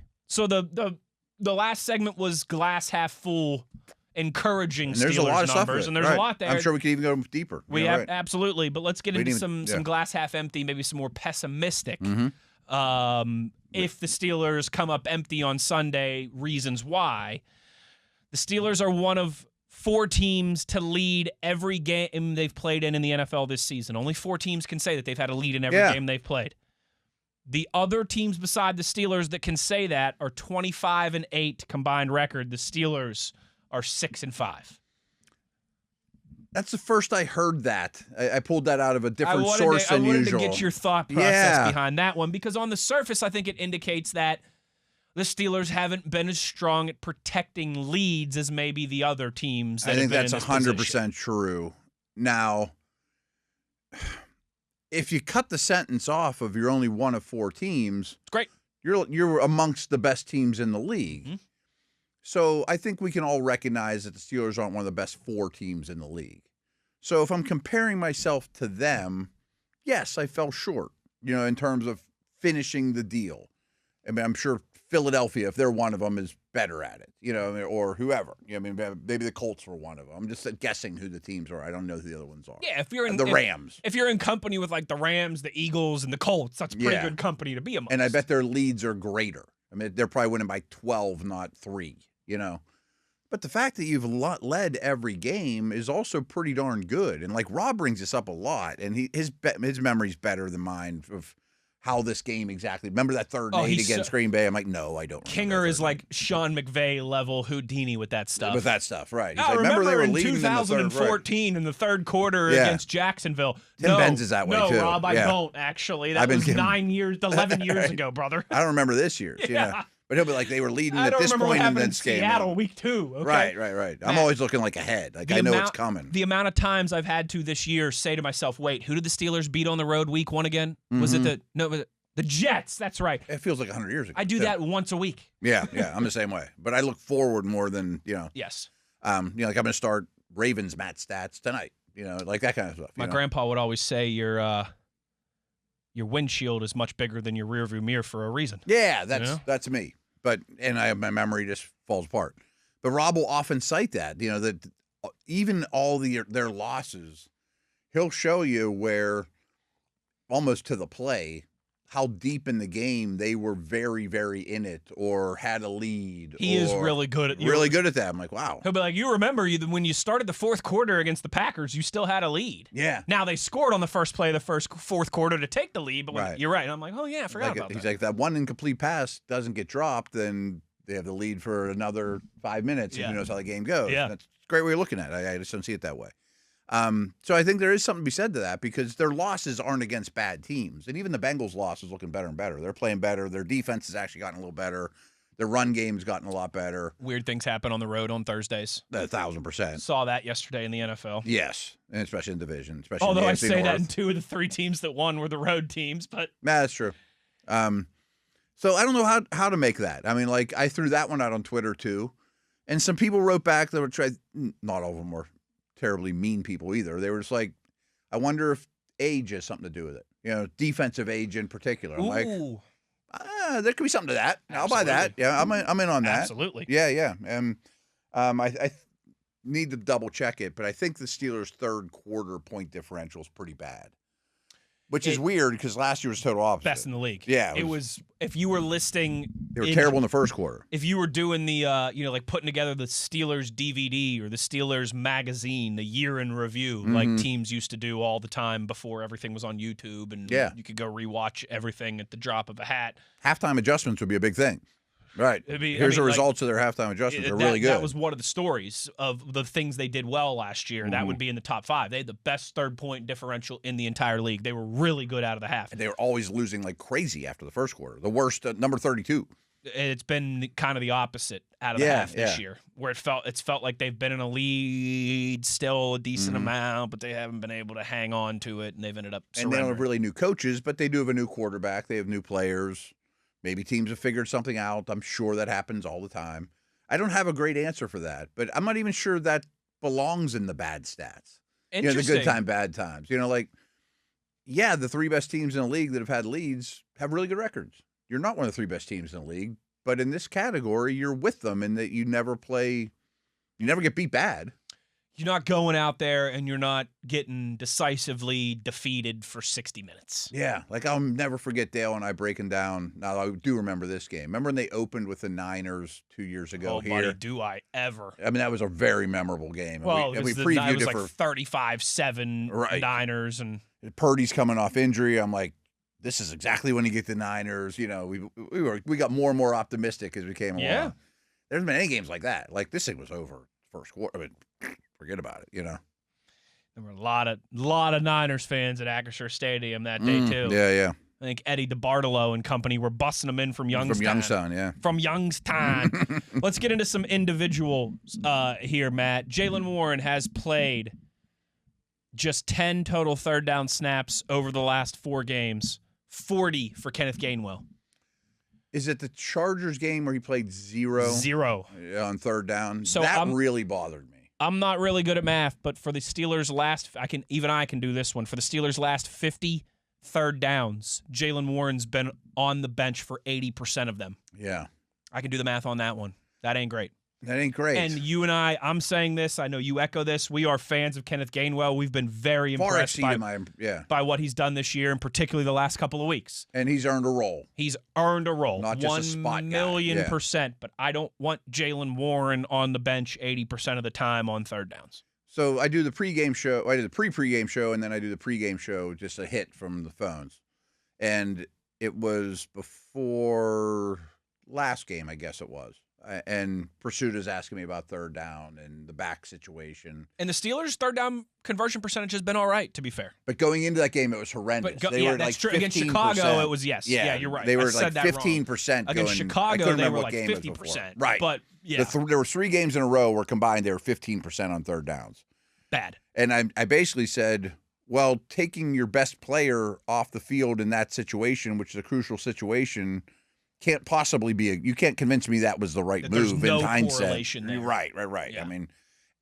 last segment was glass half full, encouraging and there's Steelers a lot of numbers, stuff and there's a lot there. I'm sure we could even go deeper. Absolutely, but let's get into some glass half empty, maybe some more pessimistic. If the Steelers come up empty on Sunday, reasons why. The Steelers are one of 4 teams to lead every game they've played in the NFL this season. Only 4 teams can say that they've had a lead in every game they've played. The other teams beside the Steelers that can say that are 25-8 combined record. The Steelers are 6-5. That's the first I heard that. I pulled that out of a different source than usual. I wanted to get your thought process behind that one, because on the surface, I think it indicates that the Steelers haven't been as strong at protecting leads as maybe the other teams. That I think have been that's in this 100% position. true. Now, if you cut the sentence off of you're only one of 4 teams, it's great. You're amongst the best teams in the league. Mm-hmm. So I think we can all recognize that the Steelers aren't one of the best 4 teams in the league. So if I'm comparing myself to them, yes, I fell short, in terms of finishing the deal. I mean, I'm sure Philadelphia, if they're one of them, is better at it, or whoever. Maybe the Colts were one of them. I'm just guessing who the teams are. I don't know who the other ones are. Yeah, if you're in the Rams. If you're in company with like the Rams, the Eagles, and the Colts, that's pretty good company to be amongst. And I bet their leads are greater. I mean, they're probably winning by 12, not 3, But the fact that you've led every game is also pretty darn good. And like Rob brings this up a lot, and his memory's better than mine of how this game exactly. Remember that third and 8 against Green Bay? I'm like, no, I don't. Kinger is like Sean McVay level Houdini with that stuff. With that stuff, right? He's like, remember they were in 2014 in the third quarter against Jacksonville. Tim Benz is that way too. No, Rob, I don't actually. That was 11 years ago, brother. I don't remember this year's. But he'll be like, they were leading at this point in this game. Seattle week 2. Okay? Right. I'm always looking like ahead. Like I know it's coming. The amount of times I've had to this year say to myself, wait, who did the Steelers beat on the road week 1 again? Was it the Jets? That's right. It feels like 100 years ago. I do that once a week. Yeah, I'm the same way. But I look forward more than, Yes. Like I'm going to start Ravens Matt stats tonight. Like that kind of stuff. My grandpa would always say your windshield is much bigger than your rearview mirror for a reason. Yeah, that's me. And my memory just falls apart. But Rob will often cite that, that even all their losses, he'll show you where almost to the play how deep in the game they were very, very in it or had a lead. He is really good at that. I'm like, wow. He'll be like, you remember when you started the fourth quarter against the Packers, you still had a lead. Yeah. Now they scored on the first play of the fourth quarter to take the lead, but Right. You're right. And I'm like, oh yeah, I forgot about that. He's like, that one incomplete pass doesn't get dropped, then they have the lead for another 5 minutes. Yeah. And who knows how the game goes. Yeah. That's a great way of looking at it. I just don't see it that way. So I think there is something to be said to that because their losses aren't against bad teams. And even the Bengals' loss is looking better and better. They're playing better. Their defense has actually gotten a little better. Their run game's gotten a lot better. Weird things happen on the road on Thursdays. 1,000%. Saw that yesterday in the NFL. Yes, and especially in division. Especially Although in the I AFC say that North. in 2 of the 3 teams that won were the road teams, but That's true. So I don't know how to make that. I mean, like I threw that one out on Twitter too, and some people wrote back that were not all of them were terribly mean people either. They were just like, I wonder if age has something to do with it. You know, defensive age in particular. I'm like, there could be something to that. I'll buy that. Yeah, I'm in on that. Absolutely. Yeah. And I need to double check it, but I think the Steelers' third quarter point differential is pretty bad. Which is weird because last year was total opposite. Best in the league. Yeah. It was if you were listing They were terrible in the first quarter. If you were doing the like putting together the Steelers DVD or the Steelers magazine, the year in review, like teams used to do all the time before everything was on YouTube and you could go rewatch everything at the drop of a hat. Halftime adjustments would be a big thing. Right. Here's the results of their halftime adjustments. They're really good. That was one of the stories of the things they did well last year. That would be in the top 5. They had the best third-point differential in the entire league. They were really good out of the half. And they were always losing like crazy after the first quarter. The worst, number 32. It's been kind of the opposite out of the half this year, where it's felt like they've been in a lead still a decent amount, but they haven't been able to hang on to it, and they've ended up surrendering. And they don't have really new coaches, but they do have a new quarterback. They have new players. Maybe teams have figured something out. I'm sure that happens all the time. I don't have a great answer for that, but I'm not even sure that belongs in the bad stats. You know, the good time, bad times. You know, like, yeah, the 3 best teams in the league that have had leads have really good records. You're not one of the 3 best teams in the league, but in this category, you're with them in that you never get beat bad. You're not going out there and you're not getting decisively defeated for 60 minutes. Yeah, like I'll never forget Dale and I breaking down. Now, I do remember this game. Remember when they opened with the Niners 2 years ago here? Buddy, do I ever. I mean, that was a very memorable game. Well, we previewed it was like 35-7 Niners. And Purdy's coming off injury. I'm like, this is exactly when you get the Niners. You know, we got more and more optimistic as we came along. Yeah. There's been any games like that. Like, this thing was over first quarter. I mean, forget about it, you know. There were a lot of Niners fans at Acrisure Stadium that day too. Yeah. I think Eddie DeBartolo and company were busting them in from Youngstown. From Youngstown, yeah. From Youngstown. Let's get into some individuals here, Matt. Jaylen Warren has played just 10 total third down snaps over the last 4 games. 40 for Kenneth Gainwell. Is it the Chargers game where he played 0? 0 on third down? So that really bothered me. I'm not really good at math, but for the Steelers' I can do this one. For the Steelers' last 50 third downs, Jaylen Warren's been on the bench for 80% of them. Yeah. I can do the math on that one. That ain't great. That ain't great. And you and I'm saying this. I know you echo this. We are fans of Kenneth Gainwell. We've been very impressed by what he's done this year, and particularly the last couple of weeks. And he's earned a role. He's earned a role. Not just a spot guy. 1,000,000%. But I don't want Jaylen Warren on the bench 80% of the time on third downs. So I do the pregame show. I do the pregame show, and then I do the pregame show, just a hit from the phones. And it was before last game, I guess it was. And Pursuita's asking me about third down and the back situation. And the Steelers' third down conversion percentage has been all right, to be fair. But going into that game, it was horrendous. They were like true. Against Chicago, it was yes. Yeah, you're right. They were like 15%. Against Chicago, they were like 50%. Right. But yeah. There were 3 games in a row where combined they were 15% on third downs. Bad. And I basically said, well, taking your best player off the field in that situation, which is a crucial situation, can't possibly be you can't convince me that was the right move in hindsight. Correlation there. Right. Yeah. I mean,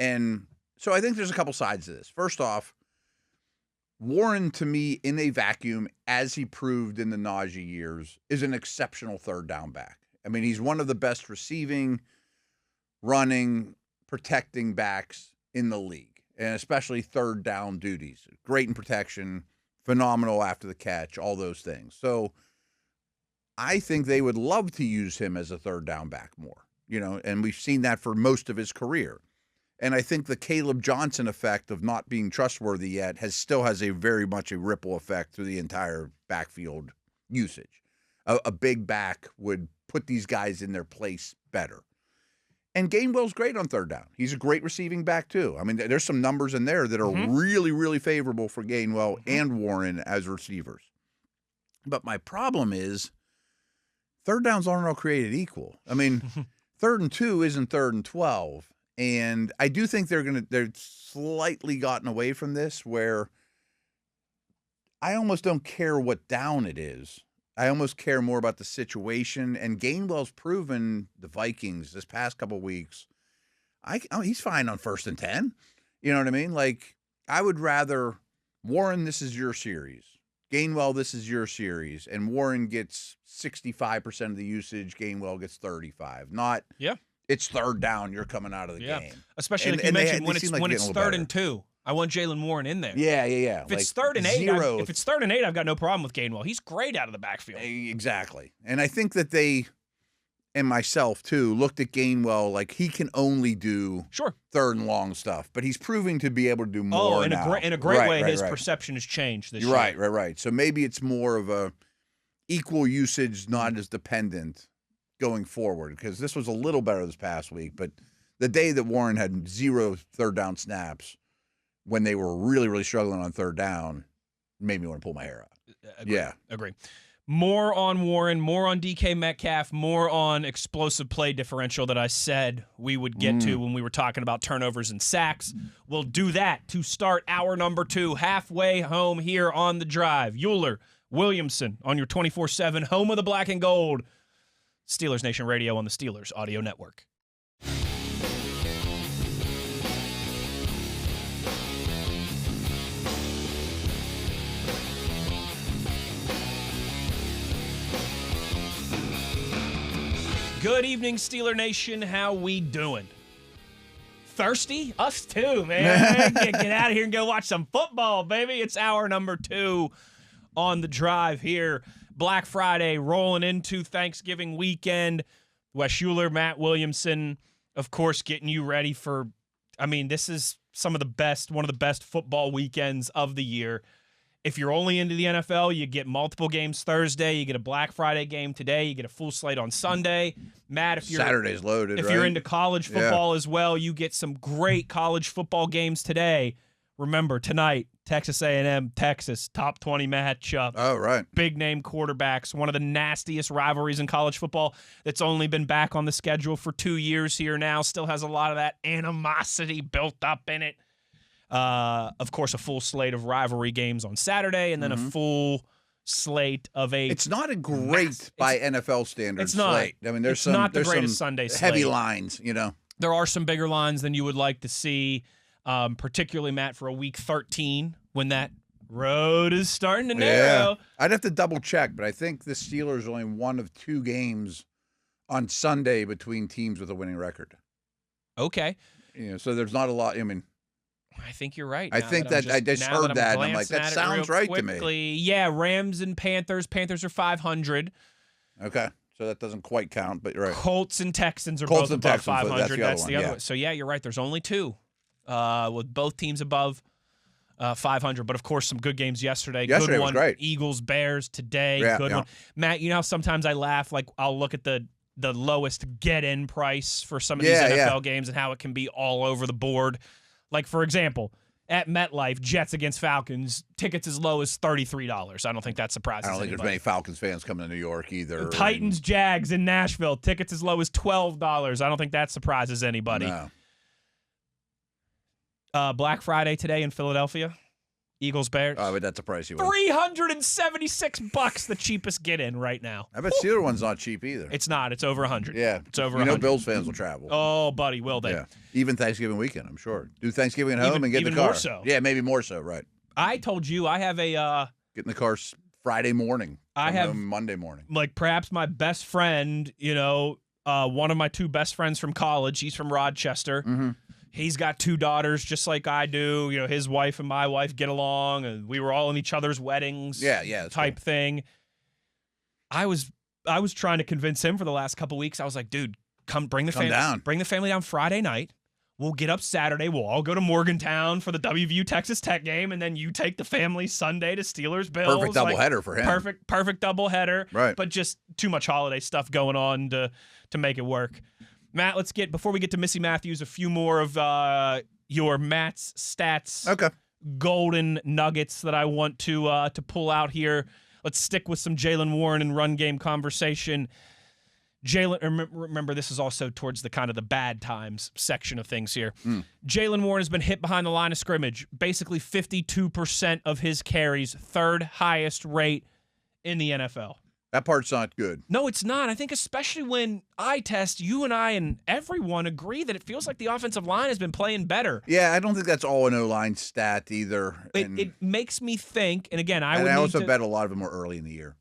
and so I think there's a couple sides to this. First off, Warren, to me, in a vacuum, as he proved in the Najee years, is an exceptional third down back. I mean, he's one of the best receiving, running, protecting backs in the league, and especially third down duties. Great in protection, phenomenal after the catch, all those things. So I think they would love to use him as a third down back more, and we've seen that for most of his career. And I think the Caleb Johnson effect of not being trustworthy yet still has a very much a ripple effect through the entire backfield usage. A big back would put these guys in their place better. And Gainwell's great on third down. He's a great receiving back, too. I mean, there's some numbers in there that are really, really favorable for Gainwell and Warren as receivers. But my problem is third downs aren't all created equal. I mean, 3rd and 2 isn't 3rd and 12. And I do think they're slightly gotten away from this where I almost don't care what down it is. I almost care more about the situation. And Gainwell's proven the Vikings this past couple of weeks. He's fine on 1st and 10. You know what I mean? Like, I would rather Warren, this is your series. Gainwell, this is your series. And Warren gets 65% of the usage. Gainwell gets 35. Not. Yeah. It's third down. You're coming out of the game. Especially like you mentioned, when it's 3rd and 2. I want Jalen Warren in there. Yeah. If it's 3rd and 8, if it's 3rd and 8, I've got no problem with Gainwell. He's great out of the backfield. Exactly. And I think that they, and myself too, looked at Gainwell like he can only do 3rd and long stuff, but he's proving to be able to do more now. In a great way, his perception has changed this year. Right. So maybe it's more of a equal usage, not as dependent going forward, because this was a little better this past week, but the day that Warren had 0 third down snaps when they were really, really struggling on third down made me want to pull my hair out. Agree. More on Warren, more on DK Metcalf, more on explosive play differential that I said we would get to when we were talking about turnovers and sacks. We'll do that to start hour number 2, halfway home here on The Drive. Uhler, Williamson on your 24/7 home of the black and gold. Steelers Nation Radio on the Steelers Audio Network. Good evening, Steeler Nation. How we doing? Thirsty? Us too, man. Get out of here and go watch some football, baby. It's hour number 2 on The Drive here. Black Friday rolling into Thanksgiving weekend. Wes Uhler, Matt Williamson, of course, getting you ready for, this is one of the best football weekends of the year. If you're only into the NFL, you get multiple games Thursday, you get a Black Friday game today, you get a full slate on Sunday. Matt, if you're Saturday's loaded, if you're into college football as well, you get some great college football games today. Remember, tonight, Texas A&M, Texas, top 20 matchup. Oh, right. Big name quarterbacks, one of the nastiest rivalries in college football that's only been back on the schedule for 2 years here now. Still has a lot of that animosity built up in it. Of course, a full slate of rivalry games on Saturday, and then a full slate of It's not a great by NFL standards slate. I mean, there's not the greatest some Sunday slate. Heavy lines, There are some bigger lines than you would like to see, particularly, Matt, for a week 13 when that road is starting to narrow. I'd have to double check, but I think the Steelers are only one of 2 games on Sunday between teams with a winning record. Okay. So there's not a lot. I think you're right. I think that I just heard that, and I'm like, that sounds right to me. Yeah, Rams and Panthers. Panthers are 500. Okay, so that doesn't quite count, but you're right. Colts and Texans are both above 500. That's the other one. So, yeah, you're right. There's only 2 with both teams above 500. But, of course, some good games yesterday. Yesterday good one. Was great. Eagles, Bears today. Good one. Matt, how sometimes I laugh, like I'll look at the lowest get-in price for some of these NFL games and how it can be all over the board. Like, for example, at MetLife, Jets against Falcons, tickets as low as $33. I don't think that surprises anybody. I don't think there's many Falcons fans coming to New York either. Titans, Jags in Nashville, tickets as low as $12. I don't think that surprises anybody. No. Black Friday today in Philadelphia. Eagles, Bears. Oh, but that's a pricey one. $376, the cheapest get-in right now. I bet Steeler one's not cheap either. It's not. It's over 100. Yeah. It's over 100. Bills fans will travel. Oh, buddy, will they? Yeah. Even Thanksgiving weekend, I'm sure. Do Thanksgiving at home and get in the car. More so. Yeah, maybe more so, right. I told you I have a... get in the car Friday morning. I have Monday morning. Like perhaps my best friend, one of my 2 best friends from college, he's from Rochester. Mm-hmm. He's got 2 daughters just like I do. His wife and my wife get along, and we were all in each other's weddings. Yeah, type thing. I was I was trying to convince him for the last couple weeks. I was like, dude, bring the family down Friday night. We'll get up Saturday. We'll all go to Morgantown for the WVU Texas Tech game, and then you take the family Sunday to Steelers Bills. Perfect doubleheader for him. Perfect doubleheader. Right. But just too much holiday stuff going on to make it work. Matt, before we get to Missi Matthews, a few more of your Matt's stats. Okay. Golden nuggets that I want to pull out here. Let's stick with some Jaylen Warren and run game conversation. Jaylen, remember, this is also towards the kind of the bad times section of things here. Jaylen Warren has been hit behind the line of scrimmage, basically 52% of his carries, third highest rate in the NFL. That part's not good. No, it's not. I think especially when eye test, you and I and everyone agree that it feels like the offensive line has been playing better. Yeah, I don't think that's all an O-line stat either. It makes me think, and again, I also bet a lot of them were early in the year.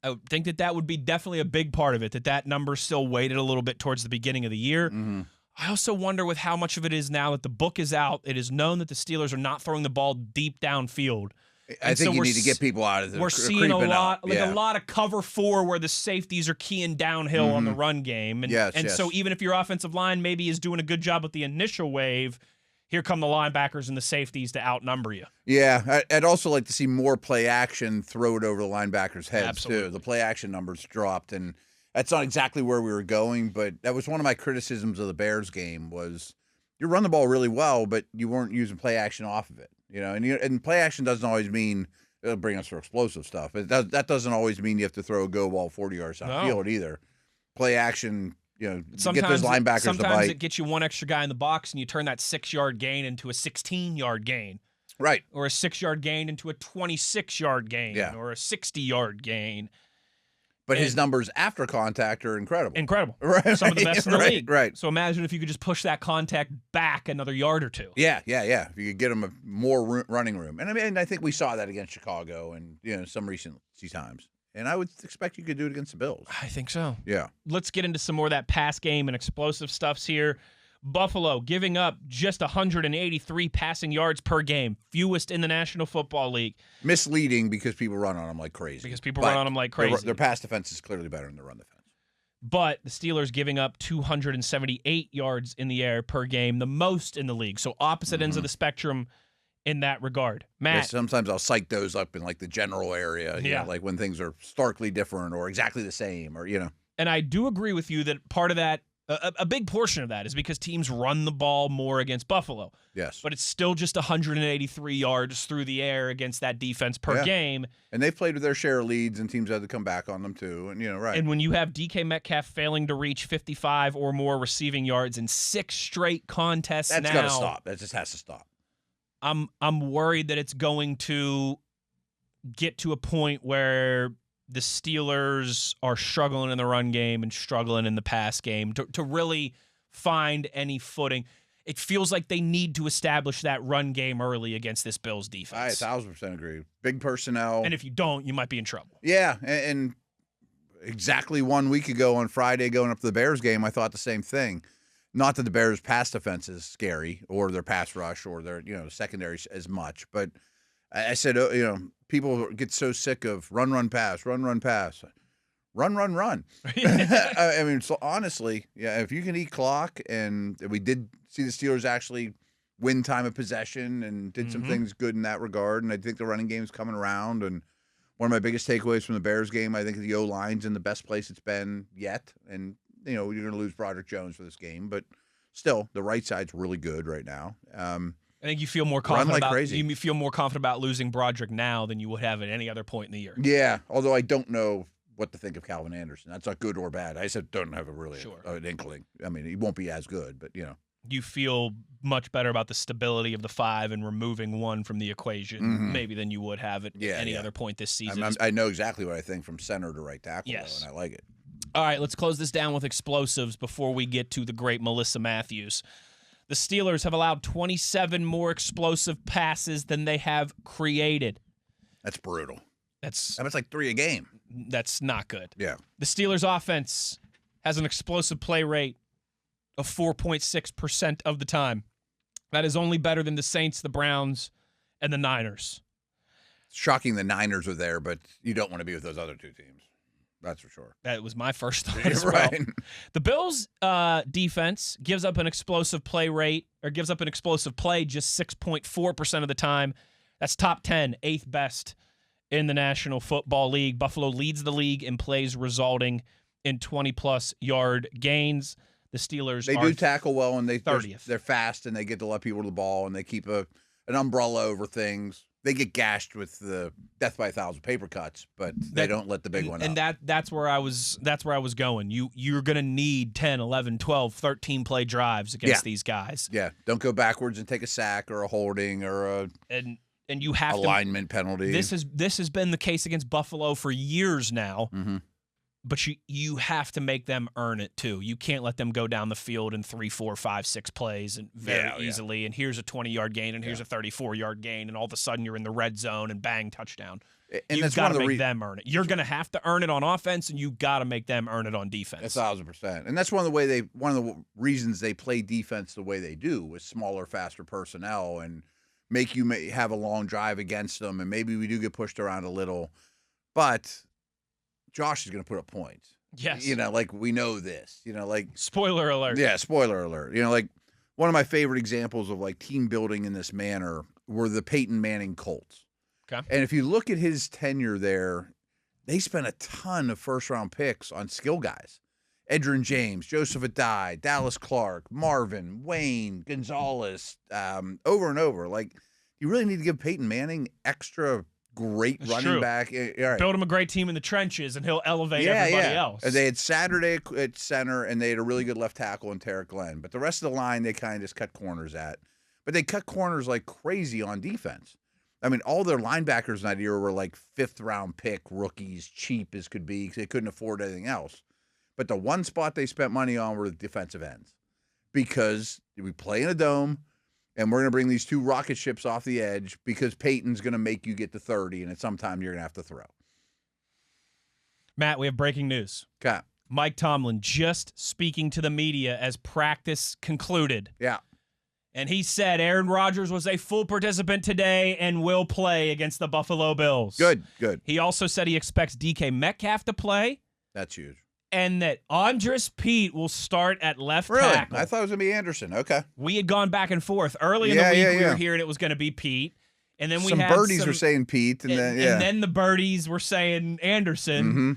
I would think that would be definitely a big part of it, that number still weighted a little bit towards the beginning of the year. Mm-hmm. I also wonder with how much of it is now that the book is out, it is known that the Steelers are not throwing the ball deep downfield. I think you need to get people out of there. We're seeing a lot, a lot of cover 4 where the safeties are keying downhill on the run game. And so even if your offensive line maybe is doing a good job with the initial wave, here come the linebackers and the safeties to outnumber you. Yeah, I'd also like to see more play action throw it over the linebackers' heads, too. The play action numbers dropped, and that's not exactly where we were going, but that was one of my criticisms of the Bears game was you run the ball really well, but you weren't using play action off of it. And play action doesn't always mean it'll bring us for explosive stuff. That doesn't always mean you have to throw a go ball 40 yards downfield either. Play action, sometimes get those linebackers to bite. Sometimes it gets you one extra guy in the box, and you turn that 6-yard gain into a 16-yard gain. Right. Or a 6-yard gain into a 26-yard gain. Yeah. Or a 60-yard gain. But his numbers after contact are incredible. Incredible. Right. Some of the best in the league. Right. So imagine if you could just push that contact back another yard or two. Yeah. If you could get him more running room. And I think we saw that against Chicago and some recent times. And I would expect you could do it against the Bills. I think so. Yeah. Let's get into some more of that pass game and explosive stuffs here. Buffalo giving up just 183 passing yards per game, fewest in the National Football League. Misleading because people run on them like crazy. Their pass defense is clearly better than their run defense. But the Steelers giving up 278 yards in the air per game, the most in the league. So opposite ends of the spectrum in that regard. Matt. Yeah, sometimes I'll cite those up in like the general area, like when things are starkly different or exactly the same or. And I do agree with you that part of that, a big portion of that is because teams run the ball more against Buffalo. Yes. But it's still just 183 yards through the air against that defense per game. And they've played with their share of leads, and teams had to come back on them too. And, right. And when you have DK Metcalf failing to reach 55 or more receiving yards in 6 straight contests That's got to stop. That just has to stop. I'm worried that it's going to get to a point where the Steelers are struggling in the run game and struggling in the pass game to really find any footing. It feels like they need to establish that run game early against this Bills defense. I 1,000% agree. Big personnel. And if you don't, you might be in trouble. Yeah, and exactly 1 week ago on Friday going up to the Bears game, I thought the same thing. Not that the Bears' pass defense is scary or their pass rush or their secondary as much, but I said, people get so sick of run, pass, run, pass, run. I mean, so honestly, if you can eat clock, and we did see the Steelers actually win time of possession and did some things good in that regard, and I think the running game is coming around. And one of my biggest takeaways from the Bears game, I think the O-line's in the best place it's been yet, and you're going to lose Broderick Jones for this game, but still, the right side's really good right now. I think you feel more confident crazy. You feel more confident about losing Broderick now than you would have at any other point in the year. Yeah, although I don't know what to think of Calvin Anderson. That's not good or bad. I said don't have an inkling. I mean, he won't be as good, but You feel much better about the stability of the 5 and removing one from the equation, maybe than you would have at any other point this season. I know exactly what I think from center to right tackle, though, and I like it. All right, let's close this down with explosives before we get to the great Missi Matthews. The Steelers have allowed 27 more explosive passes than they have created. That's brutal. That's like 3 a game. That's not good. Yeah. The Steelers' offense has an explosive play rate of 4.6% of the time. That is only better than the Saints, the Browns, and the Niners. It's shocking the Niners are there, but you don't want to be with those other 2 teams. That's for sure. That was my first thought as well. The Bills' defense gives up an explosive play rate, or gives up an explosive play just 6.4% of the time. That's top 10, 8th best in the National Football League. Buffalo leads the league in plays resulting in 20-plus yard gains. The Steelers they do tackle well, and they're 30th. They're fast, and they get to let people to the ball, and they keep an umbrella over things. They get gashed with the death by 1,000 paper cuts, but they don't let the big one and up. That's where I was going. You're going to need 10, 11, 12, 13 play drives against these guys. Yeah, don't go backwards and take a sack or a holding or a and you have alignment penalty. This has been the case against Buffalo for years now. Mm-hmm. But you have to make them earn it too. You can't let them go down the field in 3, 4, 5, 6 plays and very easily. And here's a 20-yard gain, and here's a 34-yard gain, and all of a sudden you're in the red zone and bang, touchdown. And you've got to make them earn it. You're going to have to earn it on offense, and you've got to make them earn it on defense. 1,000%. And that's one of the reasons they play defense the way they do, with smaller, faster personnel, and make you have a long drive against them. And maybe we do get pushed around a little, but Josh is going to put up points. Yes. Like we know this, spoiler alert. Yeah, spoiler alert. Like one of my favorite examples of like team building in this manner were the Peyton Manning Colts. Okay. And if you look at his tenure there, they spent a ton of first-round picks on skill guys. Edgerrin James, Joseph Adai, Dallas Clark, Marvin, Wayne, Gonzalez, over and over. Like, you really need to give Peyton Manning extra great running back. Right. Build him a great team in the trenches, and he'll elevate everybody else. And they had Saturday at center, and they had a really good left tackle in Tarek Glenn. But the rest of the line, they kind of just cut corners at. But they cut corners like crazy on defense. I mean, all their linebackers in that year were like 5th-round pick rookies, cheap as could be, because they couldn't afford anything else. But the one spot they spent money on were the defensive ends, because we play in a dome, and we're going to bring these 2 rocket ships off the edge because Peyton's going to make you get to 30, and at some time you're going to have to throw. Matt, we have breaking news. Okay. Mike Tomlin just speaking to the media as practice concluded. Yeah. And he said Aaron Rodgers was a full participant today and will play against the Buffalo Bills. Good. He also said he expects DK Metcalf to play. That's huge. And that Andres Pete will start at left really? tackle. I thought it was going to be Anderson. Okay. We had gone back and forth. Early in the week, we were hearing it was going to be Pete. And then some birdies were saying Pete. And then the birdies were saying Anderson. Mm-hmm.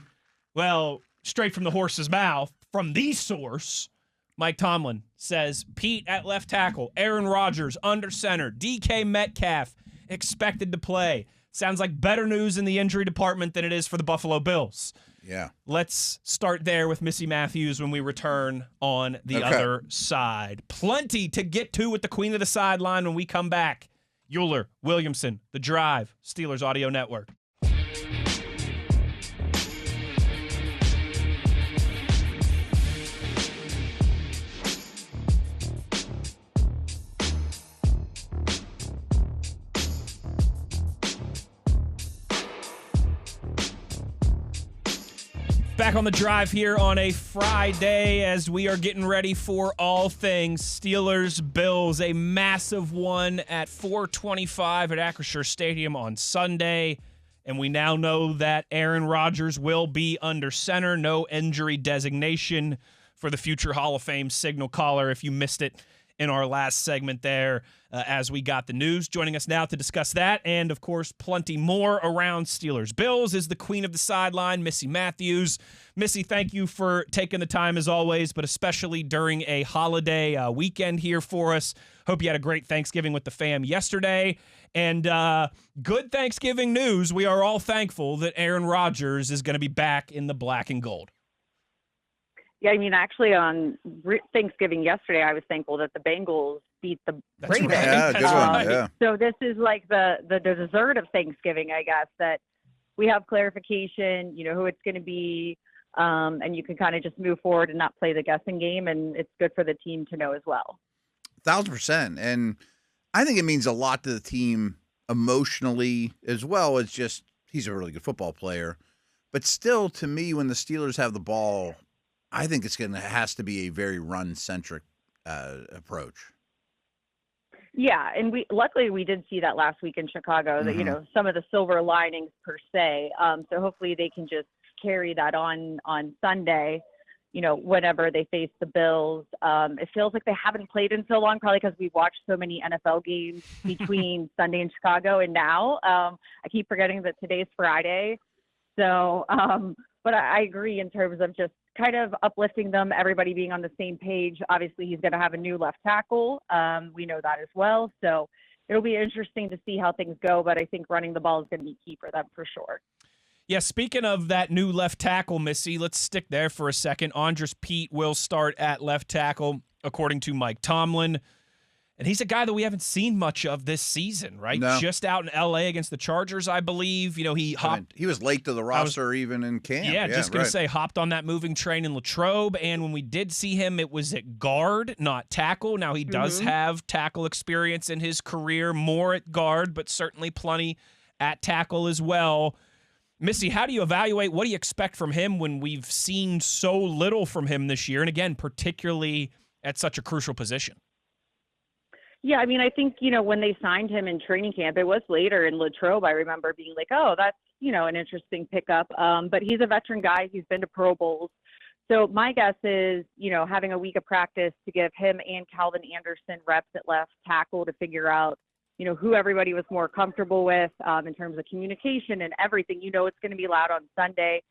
Well, straight from the horse's mouth, from the source, Mike Tomlin says Pete at left tackle, Aaron Rodgers under center, DK Metcalf expected to play. Sounds like better news in the injury department than it is for the Buffalo Bills. Yeah. Let's start there with Missi Matthews when we return on the other side. Plenty to get to with the Queen of the Sideline when we come back. Uhler, Williamson, The Drive, Steelers Audio Network. Back on The Drive here on a Friday as we are getting ready for all things Steelers Bills, a massive one at 4:25 at Acrisure Stadium on Sunday. And we now know that Aaron Rodgers will be under center. No injury designation for the future Hall of Fame signal caller if you missed it in our last segment there as we got the news. Joining us now to discuss that and, of course, plenty more around Steelers Bills is the Queen of the Sideline, Missi Matthews. Missi, thank you for taking the time as always, but especially during a holiday weekend here for us. Hope you had a great Thanksgiving with the fam yesterday. And good Thanksgiving news. We are all thankful that Aaron Rodgers is going to be back in the black and gold. Yeah, I mean, actually, on Thanksgiving yesterday, I was thankful that the Bengals beat the Ravens. Right. Yeah, good one. Yeah. So this is like the dessert of Thanksgiving, I guess, that we have clarification, who it's going to be, and you can kind of just move forward and not play the guessing game, and it's good for the team to know as well. 1,000%. And I think it means a lot to the team emotionally as well as just he's a really good football player. But still, to me, when the Steelers have the ball, I think has to be a very run-centric approach. Yeah, and luckily we did see that last week in Chicago, that, some of the silver linings per se. So hopefully they can just carry that on Sunday, whenever they face the Bills. It feels like they haven't played in so long, probably because we've watched so many NFL games between Sunday in Chicago and now. I keep forgetting that today's Friday. So, but I agree in terms of just kind of uplifting them, everybody being on the same page. Obviously, he's going to have a new left tackle. We know that as well. So it'll be interesting to see how things go, but I think running the ball is going to be key for them for sure. Yeah, speaking of that new left tackle, Missy, let's stick there for a second. Andres Pete will start at left tackle, according to Mike Tomlin. And he's a guy that we haven't seen much of this season, right? No. Just out in L.A. against the Chargers, I believe. He hopped. He was late to the roster even in camp. Yeah, just going to say hopped on that moving train in Latrobe. And when we did see him, it was at guard, not tackle. Now, he does have tackle experience in his career, more at guard, but certainly plenty at tackle as well. Missy, how do you evaluate? What do you expect from him when we've seen so little from him this year? And again, particularly at such a crucial position. Yeah, I mean, I think, when they signed him in training camp, it was later in Latrobe. I remember being like, oh, that's, an interesting pickup. But he's a veteran guy. He's been to Pro Bowls. So my guess is, having a week of practice to give him and Calvin Anderson reps at left tackle to figure out, who everybody was more comfortable with in terms of communication and everything. It's going to be loud on Sunday,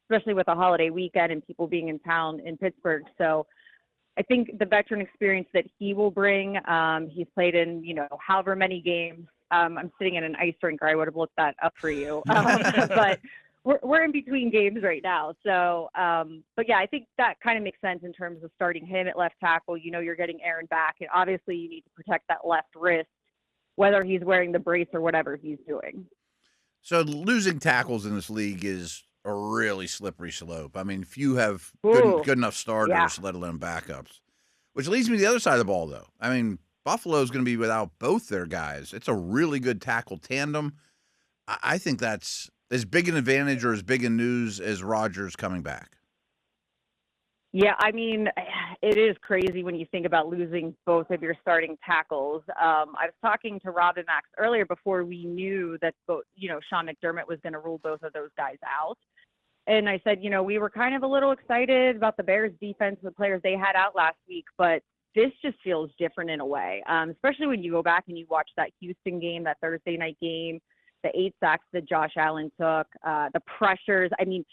especially with a holiday weekend and people being in town in Pittsburgh. So I think the veteran experience that he will bring, he's played in, however many games. I'm sitting in an ice rink, or I would have looked that up for you. But we're in between games right now. So, but yeah, I think that kind of makes sense in terms of starting him at left tackle. You're getting Aaron back, and obviously you need to protect that left wrist, whether he's wearing the brace or whatever he's doing. So losing tackles in this league is a really slippery slope. I mean, few have good enough starters, let alone backups. Which leads me to the other side of the ball, though. I mean, Buffalo's going to be without both their guys. It's a really good tackle tandem. I think that's as big an advantage or as big a news as Rodgers coming back. Yeah, I mean, it is crazy when you think about losing both of your starting tackles. I was talking to Rob and Max earlier before we knew that, Sean McDermott was going to rule both of those guys out. And I said, we were kind of a little excited about the Bears defense, the players they had out last week, but this just feels different in a way, especially when you go back and you watch that Houston game, that Thursday night game, the 8 sacks that Josh Allen took, the pressures. I mean,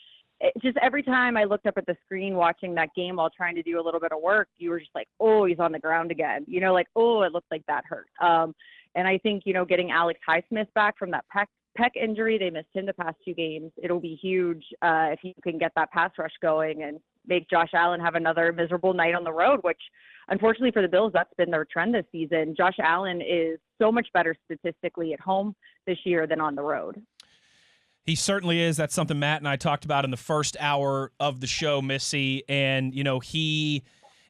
just every time I looked up at the screen watching that game while trying to do a little bit of work, you were just like, oh, he's on the ground again. Oh, it looked like that hurt. And I think, getting Alex Highsmith back from that pec injury, they missed him the past 2 games. It'll be huge if you can get that pass rush going and make Josh Allen have another miserable night on the road, which unfortunately for the Bills, that's been their trend this season. Josh Allen is so much better statistically at home this year than on the road. He certainly is. That's something Matt and I talked about in the first hour of the show, Missy. And, he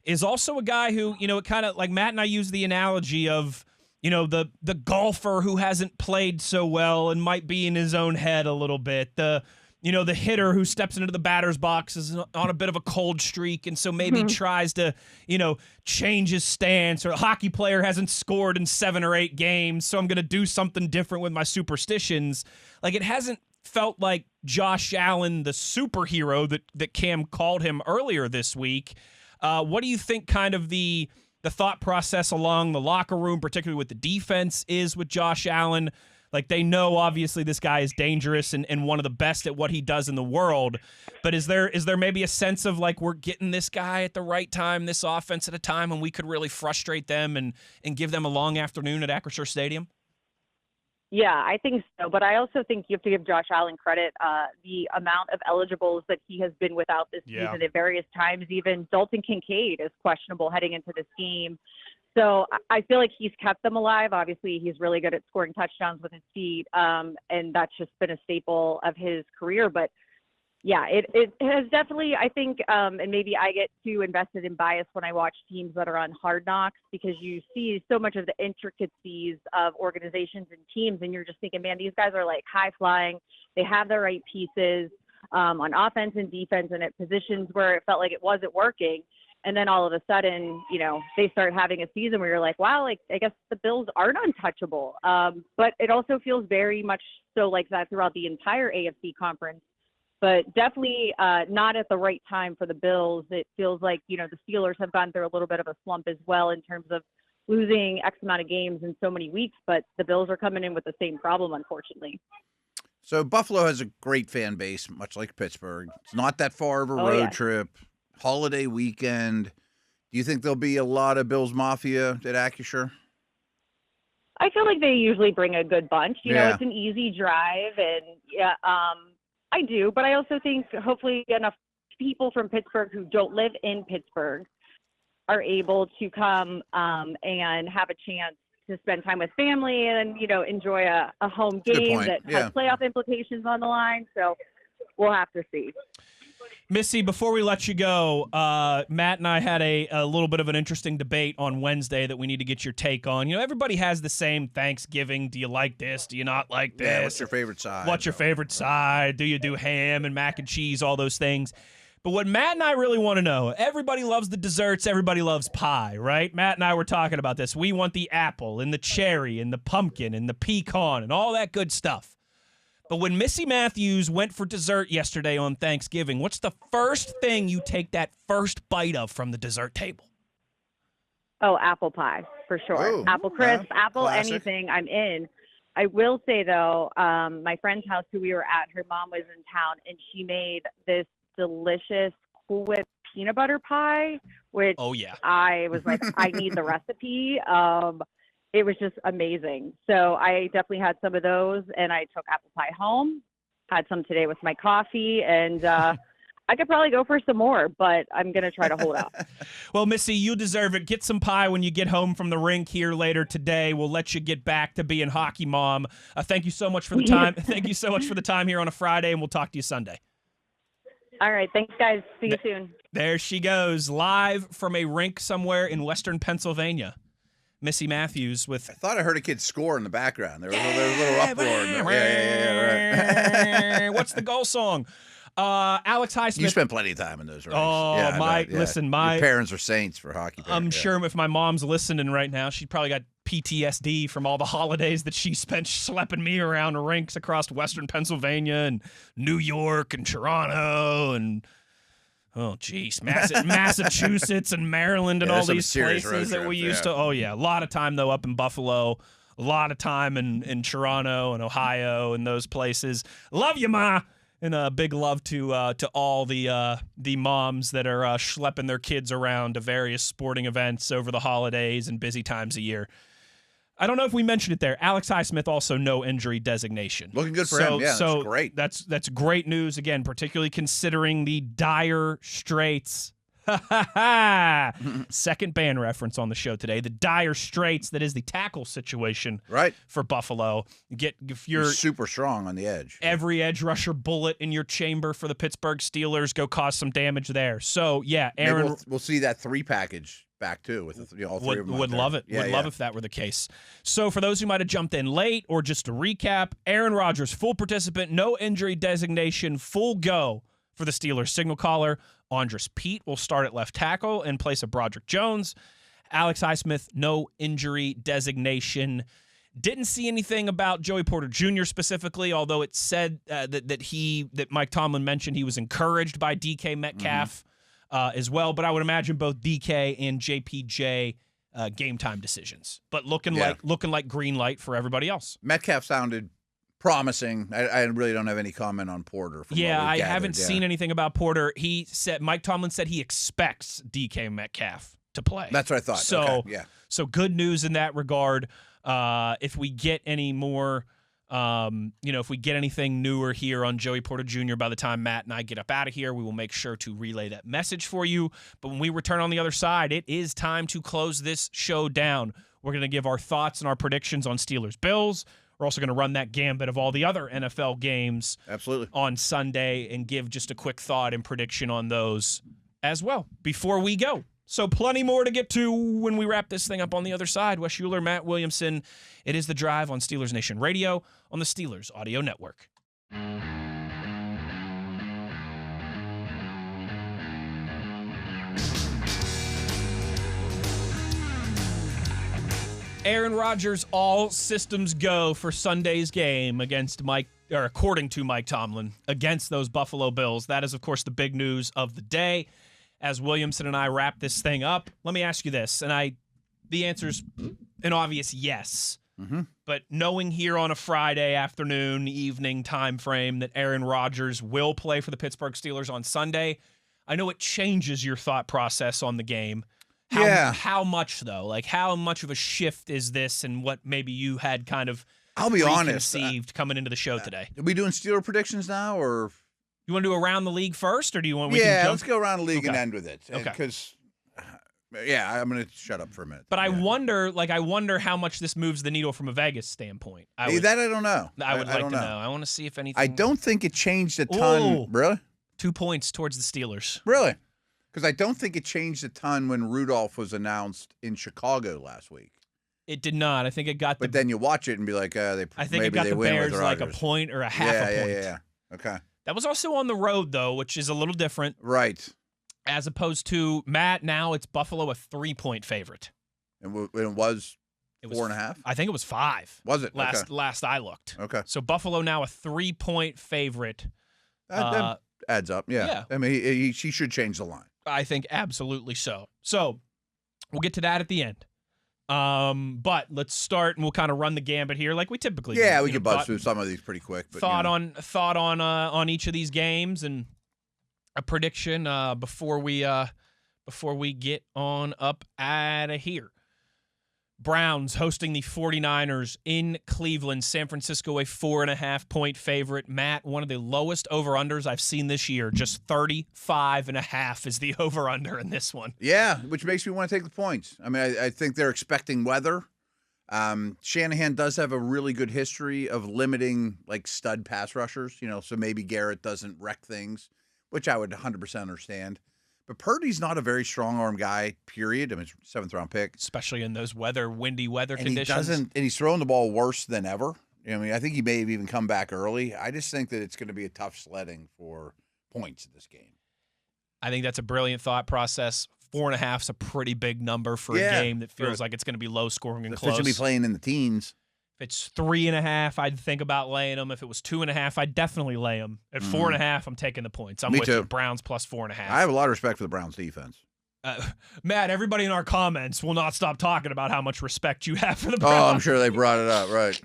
is also a guy who, it kind of like Matt and I use the analogy of, the golfer who hasn't played so well and might be in his own head a little bit. The hitter who steps into the batter's box is on a bit of a cold streak and so maybe tries to, change his stance, or a hockey player hasn't scored in 7 or 8 games, so I'm going to do something different with my superstitions. Like, it hasn't felt like Josh Allen, the superhero that Cam called him earlier this week. What do you think kind of the thought process along the locker room, particularly with the defense, is with Josh Allen? Like, they know obviously this guy is dangerous and one of the best at what he does in the world. But is there maybe a sense of like, we're getting this guy at the right time, this offense at a time when we could really frustrate them and give them a long afternoon at Acrisure Stadium? Yeah, I think so. But I also think you have to give Josh Allen credit. The amount of eligibles that he has been without this season at various times, even Dalton Kincaid is questionable heading into this game. So I feel like he's kept them alive. Obviously, he's really good at scoring touchdowns with his feet, and that's just been a staple of his career. But yeah, it has definitely, I think, and maybe I get too invested in bias when I watch teams that are on Hard Knocks, because you see so much of the intricacies of organizations and teams, and you're just thinking, man, these guys are like high flying. They have the right pieces on offense and defense and at positions where it felt like it wasn't working. And then all of a sudden, they start having a season where you're like, wow, like, I guess the Bills aren't untouchable. But it also feels very much so like that throughout the entire AFC conference. but definitely not at the right time for the Bills. It feels like, the Steelers have gone through a little bit of a slump as well in terms of losing X amount of games in so many weeks, but the Bills are coming in with the same problem, unfortunately. So Buffalo has a great fan base, much like Pittsburgh. It's not that far of a road trip. Holiday weekend. Do you think there'll be a lot of Bills Mafia at Acrisure? I feel like they usually bring a good bunch. You know, it's an easy drive, and I do. But I also think hopefully enough people from Pittsburgh who don't live in Pittsburgh are able to come and have a chance to spend time with family and, enjoy a home game that has playoff implications on the line. So we'll have to see. Missy, before we let you go, Matt and I had a little bit of an interesting debate on Wednesday that we need to get your take on. Everybody has the same Thanksgiving. Do you like this? Do you not like this? Yeah, what's your favorite side? What's your favorite side? Do you do ham and mac and cheese, all those things? But what Matt and I really want to know, everybody loves the desserts, everybody loves pie, right? Matt and I were talking about this. We want the apple and the cherry and the pumpkin and the pecan and all that good stuff. But when Missi Matthews went for dessert yesterday on Thanksgiving, what's the first thing you take that first bite of from the dessert table? Oh, apple pie, for sure. Ooh, apple crisp, apple classic. anything, I'm in. I will say, though, my friend's house who we were at, her mom was in town, and she made this delicious Cool Whip peanut butter pie, which I was like, I need the recipe. It was just amazing. So I definitely had some of those, and I took apple pie home, had some today with my coffee, and I could probably go for some more, but I'm going to try to hold out. Well, Missy, you deserve it. Get some pie when you get home from the rink here later today. We'll let you get back to being hockey mom. Thank you so much for the time. Thank you so much for the time here on a Friday, and we'll talk to you Sunday. All right. Thanks, guys. See you soon. There she goes, live from a rink somewhere in western Pennsylvania. Missi Matthews with... I thought I heard a kid score in the background. There was a little uproar. Right. What's the goal song? Alex Highsmith. You spent plenty of time in those rinks. Oh, listen, your parents are saints for hockey. I'm sure if my mom's listening right now, she probably got PTSD from all the holidays that she spent schlepping me around rinks across western Pennsylvania and New York and Toronto and... Oh, geez. Massachusetts and Maryland and all these places that we used to. Oh, yeah. A lot of time, though, up in Buffalo. A lot of time in Toronto and Ohio and those places. Love you, Ma. And a big love to all the moms that are schlepping their kids around to various sporting events over the holidays and busy times of year. I don't know if we mentioned it there. Alex Highsmith also no injury designation. Looking good for him. Yeah, that's great. That's great news, again, particularly considering the dire straits. Second band reference on the show today. The dire straits that is the tackle situation for Buffalo. If you're super strong on the edge. Every edge rusher bullet in your chamber for the Pittsburgh Steelers, go cause some damage there. So, yeah, Aaron. Maybe we'll see that 3-package. Back too with all three of them. Would love it. Would love if that were the case. So for those who might have jumped in late, or just to recap, Aaron Rodgers, full participant, no injury designation, full go for the Steelers. Signal caller Andres Pete will start at left tackle in place of Broderick Jones. Alex Highsmith, no injury designation. Didn't see anything about Joey Porter Jr. specifically, although it said that Mike Tomlin mentioned he was encouraged by DK Metcalf. As well, but I would imagine both DK and JPJ game time decisions. But looking like green light for everybody else. Metcalf sounded promising. I really don't have any comment on Porter. I haven't seen anything about Porter. Mike Tomlin said he expects DK Metcalf to play. That's what I thought. So good news in that regard. If we get any more. If we get anything newer here on Joey Porter Jr. by the time Matt and I get up out of here, we will make sure to relay that message for you. But when we return on the other side, it is time to close this show down. We're going to give our thoughts and our predictions on Steelers-Bills. We're also going to run that gambit of all the other NFL games on Sunday and give just a quick thought and prediction on those as well before we go. So plenty more to get to when we wrap this thing up on the other side. Wes Uhler, Matt Williamson. It is The Drive on Steelers Nation Radio on the Steelers Audio Network. Aaron Rodgers, all systems go for Sunday's game against Mike according to Mike Tomlin, against those Buffalo Bills. That is, of course, the big news of the day. As Williamson and I wrap this thing up, let me ask you this, and the answer's an obvious yes. Mm-hmm. But knowing here on a Friday afternoon, evening time frame that Aaron Rodgers will play for the Pittsburgh Steelers on Sunday, I know it changes your thought process on the game. How much, though? Like, how much of a shift is this and what maybe you had kind of I'll be honest, conceived coming into the show today? Are we doing Steeler predictions now, or you want to do around the league first, or do you want? Let's go around the league and end with it. Okay. Because, I'm going to shut up for a minute. But I wonder how much this moves the needle from a Vegas standpoint. I don't know. I would like to know. I want to see if anything. I don't think it changed a ton. Ooh. Really? 2 points towards the Steelers. Really? Because I don't think it changed a ton when Rudolph was announced in Chicago last week. It did not. I think it got. But then you watch it and be like, I think it got the Bears like a point or a half a point. Yeah. Okay. That was also on the road though, which is a little different. Right. As opposed to Matt, now it's Buffalo a 3-point favorite. And it was 4.5. I think it was 5. Was it? Last I looked. Okay. So Buffalo now a 3-point favorite. That adds up. Yeah. I mean, he should change the line. I think absolutely so. So we'll get to that at the end. But let's start and we'll kind of run the gambit here like we typically do. Yeah, we can buzz through some of these pretty quick. But, thought on each of these games and a prediction before we get on up out of here. Browns hosting the 49ers in Cleveland. San Francisco a 4.5-point favorite. Matt, one of the lowest over-unders I've seen this year. Just 35.5 is the over-under in this one. Yeah, which makes me want to take the points. I mean, I think they're expecting weather. Shanahan does have a really good history of limiting like stud pass rushers, so maybe Garrett doesn't wreck things, which I would 100% understand. But Purdy's not a very strong arm guy, period. I mean, it's a 7th-round pick. Especially in those windy weather conditions. And he's throwing the ball worse than ever. I mean, I think he may have even come back early. I just think that it's going to be a tough sledding for points in this game. I think that's a brilliant thought process. 4.5 is a pretty big number for a game that feels like it's going to be low scoring and close. Should be playing in the teens. If it's 3.5, I'd think about laying them. If it was 2.5, I'd definitely lay them. At 4.5, I'm taking the points. I'm with you. Browns plus 4.5. I have a lot of respect for the Browns defense. Matt, everybody in our comments will not stop talking about how much respect you have for the Browns. Oh, I'm sure they brought it up, right.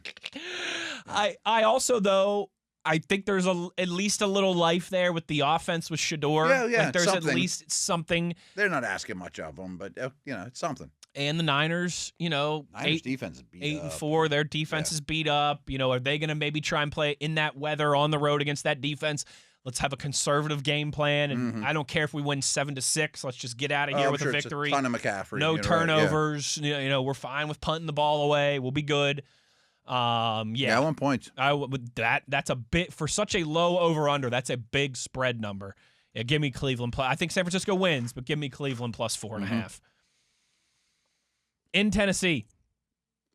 I also, though, I think there's at least a little life there with the offense with Shador. Yeah, like there's something. At least something. They're not asking much of them, but, it's something. And the Niners, defense is beat up. 8-4. Their defense is beat up. Are they going to maybe try and play in that weather on the road against that defense? Let's have a conservative game plan, and I don't care if we win 7-6. Let's just get out of here with a victory. It's a ton of McCaffrey. No turnovers. Right? We're fine with punting the ball away. We'll be good. I 1 point. That's a bit for such a low over/under. That's a big spread number. Yeah, give me Cleveland. I think San Francisco wins, but give me Cleveland plus 4.5. In Tennessee,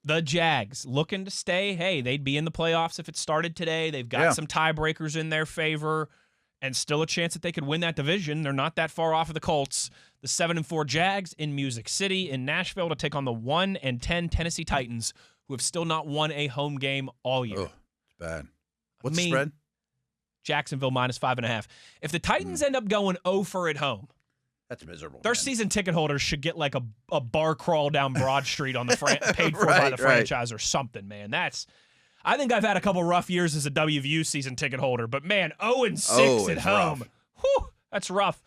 the Jags looking to stay. Hey, they'd be in the playoffs if it started today. They've got some tiebreakers in their favor and still a chance that they could win that division. They're not that far off of the Colts. The 7-4 Jags in Music City in Nashville to take on the 1-10 Tennessee Titans, who have still not won a home game all year. Oh, it's bad. What's the spread? Jacksonville minus 5.5. If the Titans end up going 0 at home, that's miserable. Their season ticket holders should get like a bar crawl down Broad Street on the paid for by the franchise or something, man. I think I've had a couple rough years as a WVU season ticket holder, but man, 0-6 at home. Whew, that's rough.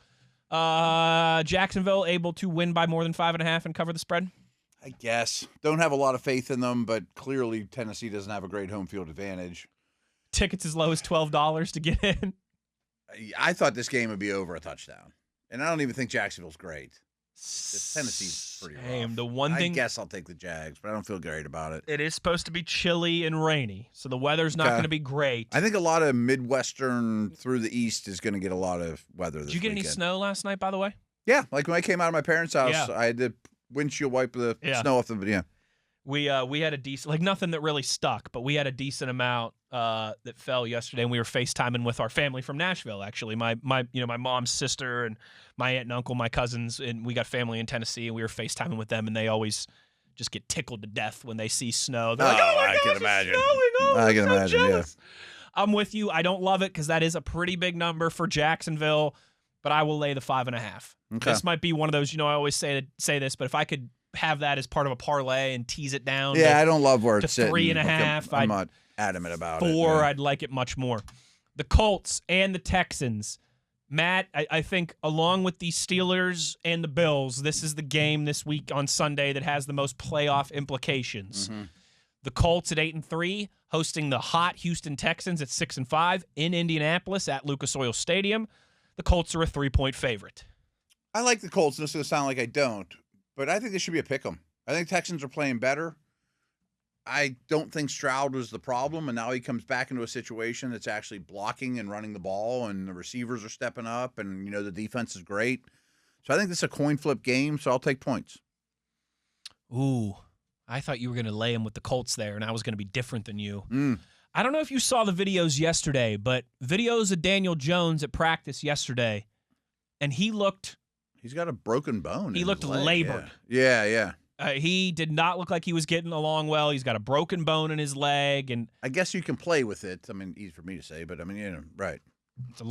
Jacksonville able to win by more than 5.5 and cover the spread? I guess. Don't have a lot of faith in them, but clearly Tennessee doesn't have a great home field advantage. Tickets as low as $12 to get in. I thought this game would be over a touchdown. And I don't even think Jacksonville's great. Tennessee's pretty rough. The one thing, I guess I'll take the Jags, but I don't feel great about it. It is supposed to be chilly and rainy, so the weather's not going to be great. I think a lot of Midwestern through the East is going to get a lot of weather this weekend. Did you get any snow last night, by the way? Yeah, like when I came out of my parents' house, I had to windshield wipe the snow off the We had a decent, like nothing that really stuck, but we had a decent amount that fell yesterday, and we were FaceTiming with our family from Nashville. Actually, my mom's sister and my aunt and uncle, my cousins, and we got family in Tennessee, and we were FaceTiming with them, and they always just get tickled to death when they see snow. They're like, "Oh my gosh, can imagine. It's snowing! Oh, I can imagine. I'm with you. I don't love it because that is a pretty big number for Jacksonville, but I will lay the 5.5. Okay. This might be one of those, I always say this, but if I could have that as part of a parlay and tease it down I don't love where it's sitting. 3.5. I'm not adamant about 4, it. 4, I'd like it much more. The Colts and the Texans. Matt, I think along with the Steelers and the Bills, this is the game this week on Sunday that has the most playoff implications. Mm-hmm. The Colts at 8-3, hosting the hot Houston Texans at 6-5 in Indianapolis at Lucas Oil Stadium. The Colts are a 3-point favorite. I like the Colts. This is going to sound like I don't, but I think this should be a pick 'em. I think Texans are playing better. I don't think Stroud was the problem, and now he comes back into a situation that's actually blocking and running the ball, and the receivers are stepping up, and, the defense is great. So I think this is a coin flip game, so I'll take points. Ooh, I thought you were going to lay him with the Colts there, and I was going to be different than you. I don't know if you saw the videos yesterday, but videos of Daniel Jones at practice yesterday, and he looked... He's got a broken bone. He looked labored. Yeah. He did not look like he was getting along well. He's got a broken bone in his leg, and I guess you can play with it. I mean, easy for me to say, but right. It's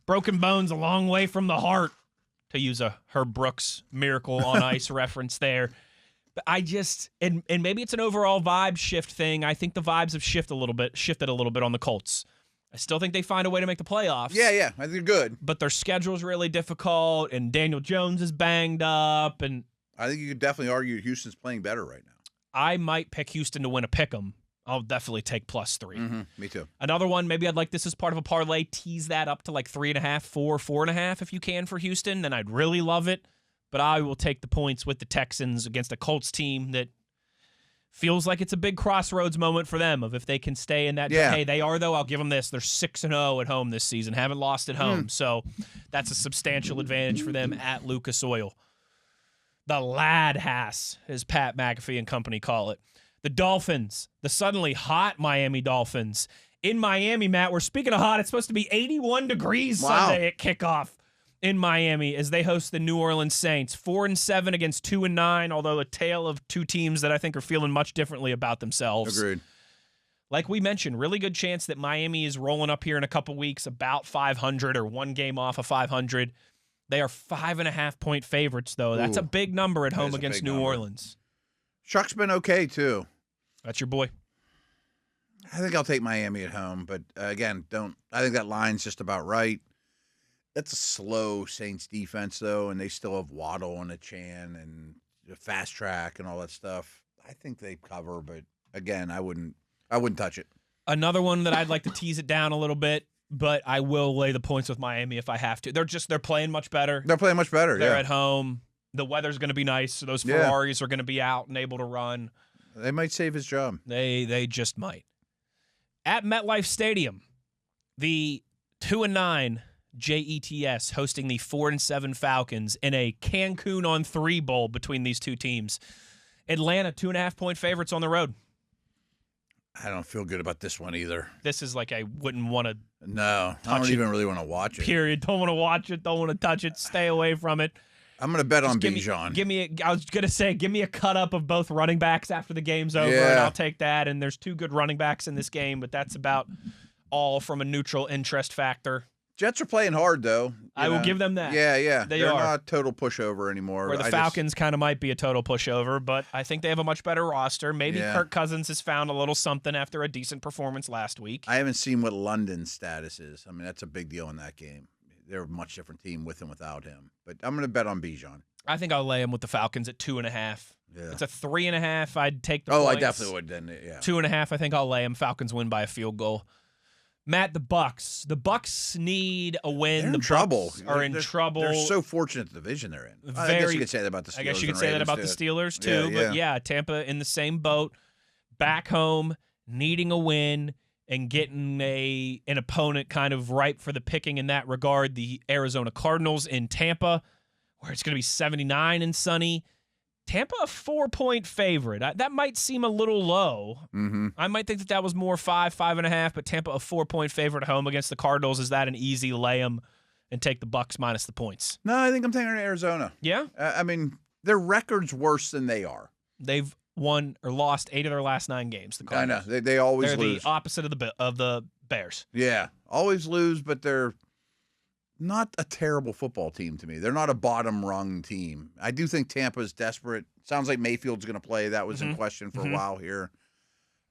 broken bone's a long way from the heart, to use a Herb Brooks Miracle on Ice reference there. But I just and maybe it's an overall vibe shift thing. I think the vibes have shifted a little bit on the Colts. I still think they find a way to make the playoffs. Yeah, I think they're good. But their schedule's really difficult, and Daniel Jones is banged up, and I think you could definitely argue Houston's playing better right now. I might pick Houston to win a pick'em. I'll definitely take +3. Mm-hmm. Me too. Another one, maybe I'd like this as part of a parlay, tease that up to like 3.5, 4, 4.5 if you can for Houston, then I'd really love it. But I will take the points with the Texans against a Colts team that feels like it's a big crossroads moment for them of if they can stay in that. Yeah. Hey, they are, though. I'll give them this. They're 6-0 at home this season. Haven't lost at home. So that's a substantial advantage for them at Lucas Oil. The lad has, as Pat McAfee and company call it. The Dolphins, the suddenly hot Miami Dolphins. In Miami, Matt, we're speaking of hot. It's supposed to be 81 degrees Sunday at kickoff in Miami as they host the New Orleans Saints. 4-7 against 2-9, although a tale of two teams that I think are feeling much differently about themselves. Agreed. Like we mentioned, really good chance that Miami is rolling up here in a couple weeks about 500 or one game off of 500. They are 5.5-point favorites, though. That's a big number at home against New Orleans. Chuck's been okay, too. That's your boy. I think I'll take Miami at home, but again, I think that line's just about right. That's a slow Saints defense, though, and they still have Waddle and a Chan and a fast track and all that stuff. I think they cover, but again, I wouldn't touch it. Another one that I'd like to tease it down a little bit, but I will lay the points with Miami if I have to. They're playing much better. They're playing much better. They're at home. The weather's going to be nice, so those Ferraris are going to be out and able to run. They might save his job. They just might. At MetLife Stadium, the 2-9 Jets hosting the 4-7 Falcons in a Cancun on 3 bowl between these two teams. Atlanta, 2.5-point favorites on the road. I don't feel good about this one either. This is like I wouldn't want to. No, I don't even really want to watch it. Period. Don't want to watch it. Don't want to touch it. Stay away from it. I'm going to bet on Bijan. I was going to say, give me a cut up of both running backs after the game's over, and I'll take that. And there's 2 good running backs in this game, but that's about all from a neutral interest factor. Jets are playing hard, though. I will give them that. Yeah. They're not total pushover anymore. Where the Falcons kind of might be a total pushover, but I think they have a much better roster. Maybe Kirk Cousins has found a little something after a decent performance last week. I haven't seen what London's status is. I mean, that's a big deal in that game. They're a much different team with and without him. But I'm going to bet on Bijan. I think I'll lay him with the Falcons at 2.5. Yeah. It's a 3.5. I'd take the points. I definitely would then. Yeah. 2.5. I think I'll lay him. Falcons win by a field goal. Matt, the Bucks. The Bucks need a win. They're in trouble. Are in trouble. They're so fortunate the division they're in. I guess you could say that about the Steelers. I guess you could say that about the Steelers too. But yeah, Tampa in the same boat, back home, needing a win and getting an opponent kind of ripe for the picking in that regard. The Arizona Cardinals in Tampa, where it's going to be 79 and sunny. Tampa a 4-point favorite. That might seem a little low. Mm-hmm. I might think that was more 5.5, but Tampa a 4-point favorite at home against the Cardinals. Is that an easy lay 'em and take the Bucks minus the points? No, I think I'm taking Arizona. Yeah? I mean, their record's worse than they are. They've won or lost 8 of their last 9 games. The Cardinals. I know. They always They're lose. the opposite of the Bears. Yeah, always lose, but they're not a terrible football team to me. They're not a bottom rung team. I do think Tampa's desperate. Sounds like Mayfield's going to play. That was in question for a while here.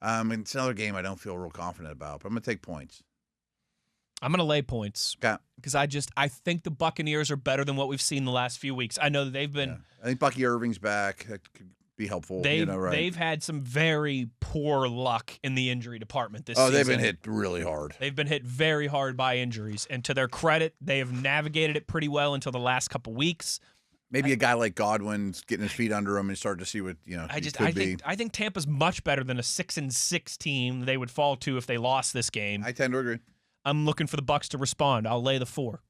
And it's another game I don't feel real confident about, but I'm going to take points. I'm going to lay points. Okay. Because I think the Buccaneers are better than what we've seen the last few weeks. I know that they've been. Yeah. I think Bucky Irving's back. That could be helpful. They've had some very poor luck in the injury department this season. They've been hit really hard. They've been hit very hard by injuries. And to their credit, they have navigated it pretty well until the last couple weeks. Maybe a guy like Godwin's getting his feet under him and starting to see what I think Tampa's much better than a 6-6 team they would fall to if they lost this game. I tend to agree. I'm looking for the Bucs to respond. I'll lay the 4.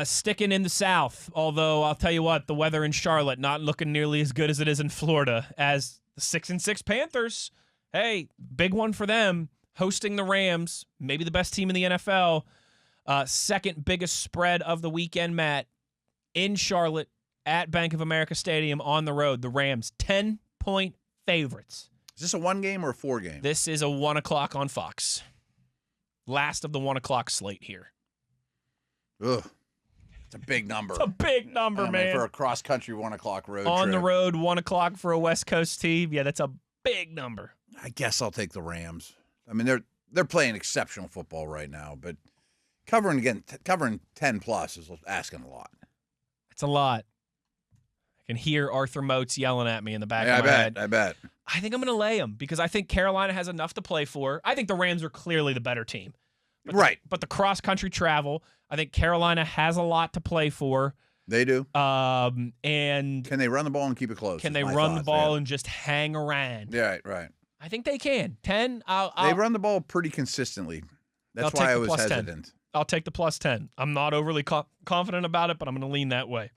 Sticking in the South, although I'll tell you what, the weather in Charlotte not looking nearly as good as it is in Florida. As the 6-6 Panthers, hey, big one for them, hosting the Rams, maybe the best team in the NFL. Second biggest spread of the weekend, Matt, in Charlotte at Bank of America Stadium on the road. The Rams, 10-point favorites. Is this a 1 game or a 4 game? This is a 1 o'clock on Fox. Last of the 1 o'clock slate here. Ugh. It's a big number. It's a big number, man. For a cross-country 1 o'clock road on trip. the road, 1 o'clock for a West Coast team. Yeah, that's a big number. I guess I'll take the Rams. I mean, they're playing exceptional football right now, but covering 10+ is asking a lot. It's a lot. I can hear Arthur Moats yelling at me in the back of my head. I bet. I think I'm going to lay them because I think Carolina has enough to play for. I think the Rams are clearly the better team. But the cross-country travel, I think Carolina has a lot to play for. They do. And can they run the ball and keep it close? Can they run the ball and just hang around? Yeah, right. I think they can. 10. They run the ball pretty consistently. That's why I was hesitant. 10. I'll take the +10. I'm not overly confident about it, but I'm going to lean that way.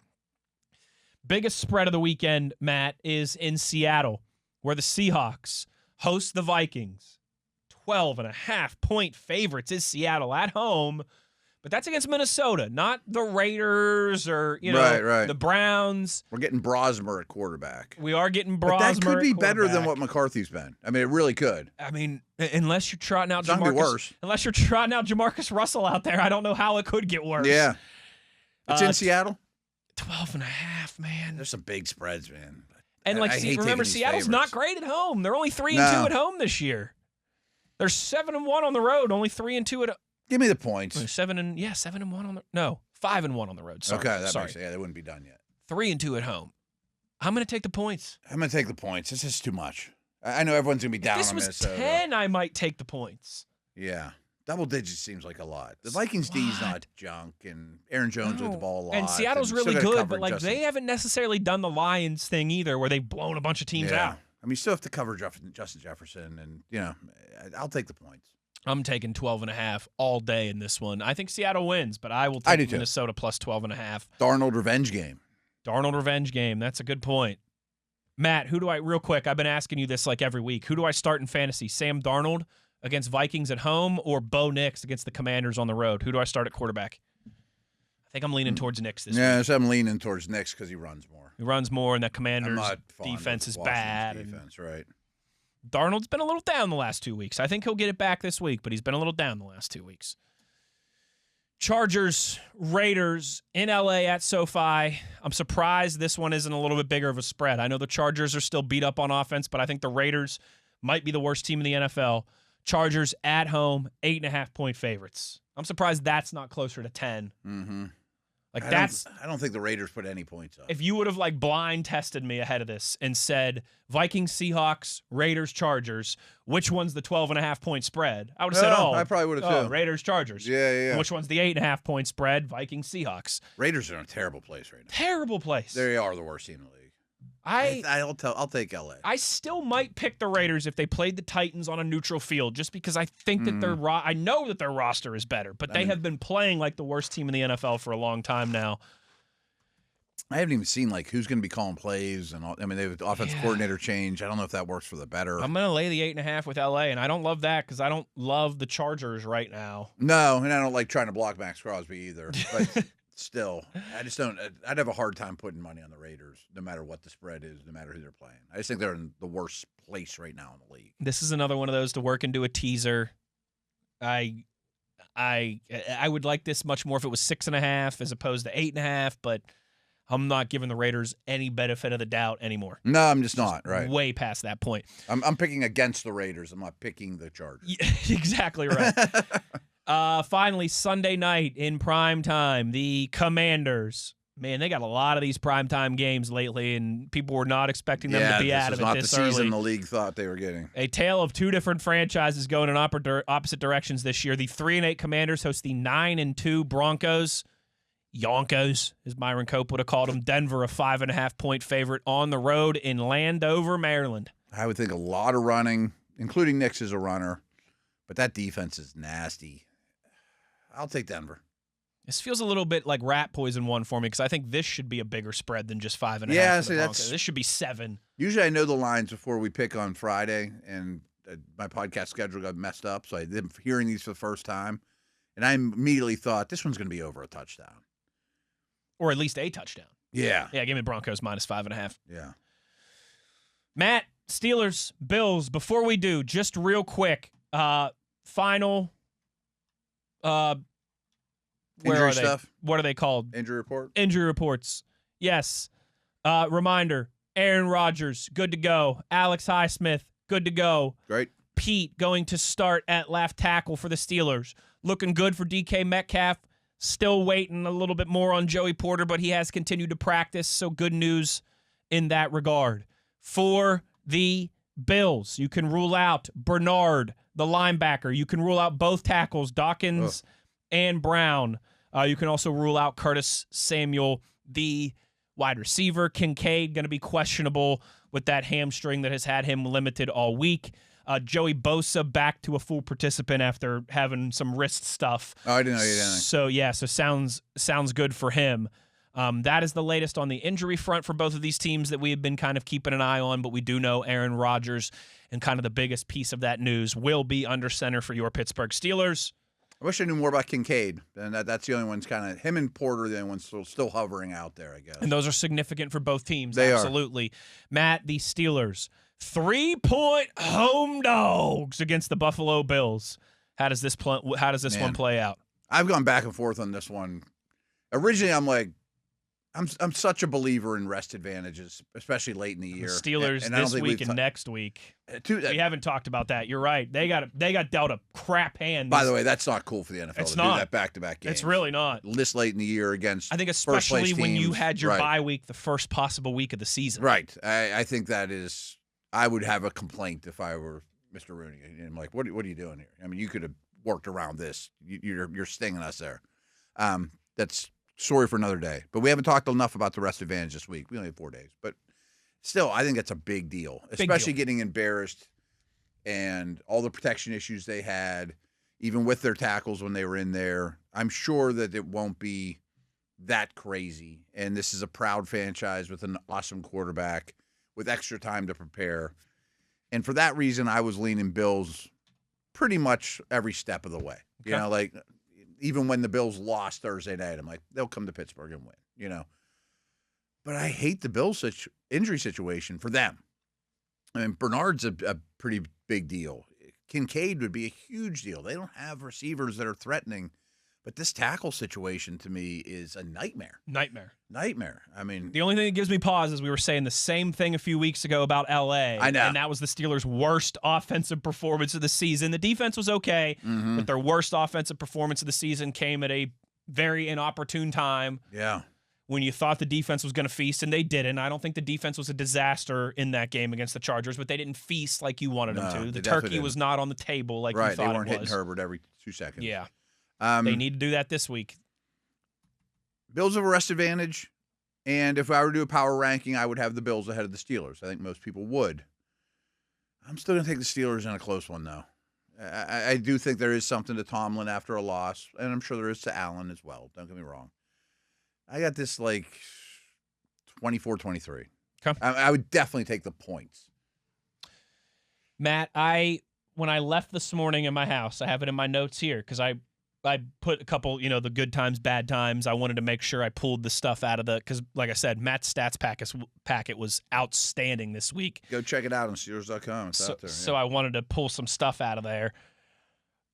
Biggest spread of the weekend, Matt, is in Seattle, where the Seahawks host the Vikings. 12.5-point favorites is Seattle at home, but that's against Minnesota, not the Raiders or the Browns. We're getting Brosmer at quarterback. We are getting Brosmer. But that could be better than what McCarthy's been. I mean, it really could. I mean, unless you're trotting out Unless you're trotting out Jamarcus Russell out there, I don't know how it could get worse. Yeah, it's in Seattle. 12.5, man. There's some big spreads, man. And remember, Seattle's not great at home. They're only 3-2 at home this year. They're 7-1 on the road, only 3-2 at. Give me the points. 7-1 on the 5-1 on the road. Sorry, okay, makes they wouldn't be done yet. 3-2 at home. I'm going to take the points. I'm going to take the points. This is too much. I know everyone's going to be down on Minnesota. If this was 10, I might take the points. Yeah. Double digits seems like a lot. The Vikings D's not junk, and Aaron Jones with the ball a lot. And Seattle's really good, but they haven't necessarily done the Lions thing either, where they've blown a bunch of teams out. I mean, you still have to cover Justin Jefferson, and I'll take the points. I'm taking 12.5 all day in this one. I think Seattle wins, but I will take Minnesota plus 12.5. Darnold revenge game. That's a good point. Matt, real quick, I've been asking you this like every week. Who do I start in fantasy? Sam Darnold against Vikings at home or Bo Nix against the Commanders on the road? Who do I start at quarterback? I think I'm leaning towards Nix this week. Yeah, so I'm leaning towards Nix because he runs more. He runs more, and that Commanders defense is bad. Defense, right. Darnold's been a little down the last 2 weeks. I think he'll get it back this week, but he's been a little down the last 2 weeks. Chargers, Raiders in LA at SoFi. I'm surprised this one isn't a little bit bigger of a spread. I know the Chargers are still beat up on offense, but I think the Raiders might be the worst team in the NFL. Chargers at home, 8.5-point favorites. I'm surprised that's not closer to 10. Mm-hmm. I don't think the Raiders put any points up. If you would have blind tested me ahead of this and said Vikings, Seahawks, Raiders, Chargers, which one's the 12.5-point spread? I would have said, I probably would have too. Raiders, Chargers. Yeah. Which one's the 8.5-point spread? Vikings, Seahawks. Raiders are in a terrible place right now. Terrible place. They are the worst team in the league. I'll take LA. I still might pick the Raiders if they played the Titans on a neutral field, just because I think that I know that their roster is better, but they have been playing like the worst team in the NFL for a long time now. I haven't even seen who's going to be calling plays and all. I mean, they have offensive coordinator change. I don't know if that works for the better. I'm going to lay the 8.5 with LA, and I don't love that because I don't love the Chargers right now. No, and I don't like trying to block Max Crosby either. But still, I just don't. I'd have a hard time putting money on the Raiders, no matter what the spread is, no matter who they're playing. I just think they're in the worst place right now in the league. This is another one of those to work into a teaser. I would like this much more if it was 6.5 as opposed to 8.5, but I'm not giving the Raiders any benefit of the doubt anymore. No, I'm just not. Right. Way past that point. I'm picking against the Raiders. I'm not picking the Chargers. Yeah, exactly right. Finally, Sunday night in prime time, the Commanders. Man, they got a lot of these primetime games lately, and people were not expecting them to be out of it this early. This is not the season the league thought they were getting. A tale of two different franchises going in opposite directions this year. The 3-8 Commanders host the 9-2 Broncos. Yonkos, as Myron Cope would have called them. Denver, a 5.5-point favorite on the road in Landover, Maryland. I would think a lot of running, including Nix as a runner, but that defense is nasty. I'll take Denver. This feels a little bit like rat poison one for me because I think this should be a bigger spread than just 5.5. Yeah, see, this should be 7. Usually I know the lines before we pick on Friday, and my podcast schedule got messed up, so I'm hearing these for the first time, and I immediately thought this one's going to be over a touchdown. Or at least a touchdown. Yeah. Yeah, give me Broncos minus 5.5. Yeah. Matt, Steelers, Bills. Before we do, just real quick, final. Injury stuff. What are they called? Injury report. Injury reports. Yes. Reminder: Aaron Rodgers, good to go. Alex Highsmith, good to go. Great. Pete going to start at left tackle for the Steelers. Looking good for DK Metcalf. Still waiting a little bit more on Joey Porter, but he has continued to practice, so good news in that regard. For the Bills, you can rule out Bernard, the linebacker. You can rule out both tackles, Dawkins and Brown. You can also rule out Curtis Samuel, the wide receiver. Kincaid going to be questionable with that hamstring that has had him limited all week. Joey Bosa back to a full participant after having some wrist stuff. Oh, I didn't know you did anything. So, yeah, sounds good for him. That is the latest on the injury front for both of these teams that we have been kind of keeping an eye on, but we do know Aaron Rodgers, and kind of the biggest piece of that news, will be under center for your Pittsburgh Steelers. I wish I knew more about Kincaid, and that's the only one's kind of him and Porter. The only ones still hovering out there, I guess. And those are significant for both teams. They absolutely. Are. Matt, the Steelers, 3-point home dogs against the Buffalo Bills. How does this one play out? I've gone back and forth on this one. Originally, I'm like, I'm such a believer in rest advantages, especially late in the year. The Steelers and this week and next week. We haven't talked about that. You're right. They got dealt a crap hand. By the way, that's not cool for the NFL it's to not. do that back-to-back games. It's really not. This late in the year against I think especially when you had your right. bye week the first possible week of the season. Right. I think that is – I would have a complaint if I were Mr. Rooney. I'm like, what are you doing here? I mean, you could have worked around this. You're stinging us there. That's – story for another day. But we haven't talked enough about the rest advantage this week. We only have 4 days. But still, I think that's a big deal, especially getting embarrassed and all the protection issues they had, even with their tackles when they were in there. I'm sure that it won't be that crazy. And this is a proud franchise with an awesome quarterback with extra time to prepare. And for that reason, I was leaning Bills pretty much every step of the way. Okay. You know, like – even when the Bills lost Thursday night, I'm like, they'll come to Pittsburgh and win, you know. But I hate the Bills' injury situation for them. I mean, Bernard's a pretty big deal. Kincaid would be a huge deal. They don't have receivers that are threatening. But this tackle situation to me is a nightmare. Nightmare. I mean, the only thing that gives me pause is we were saying the same thing a few weeks ago about L.A. I know. And that was the Steelers' worst offensive performance of the season. The defense was okay, but their worst offensive performance of the season came at a very inopportune time. Yeah. When you thought the defense was going to feast, and they didn't. I don't think the defense was a disaster in that game against the Chargers, but they didn't feast like you wanted them to. The turkey was not on the table like you thought it was. Right, they weren't hitting Herbert every 2 seconds. Yeah. They need to do that this week. Bills have a rest advantage, and if I were to do a power ranking, I would have the Bills ahead of the Steelers. I think most people would. I'm still going to take the Steelers in a close one, though. I do think there is something to Tomlin after a loss, and I'm sure there is to Allen as well. Don't get me wrong. I got this like 24-23. Okay. I would definitely take the points. Matt, when I left this morning in my house, I have it in my notes here because I put a couple, the good times, bad times. I wanted to make sure I pulled the stuff out of because, like I said, Matt's stats packet was outstanding this week. Go check it out on Steelers.com. It's out there. Yeah. So I wanted to pull some stuff out of there.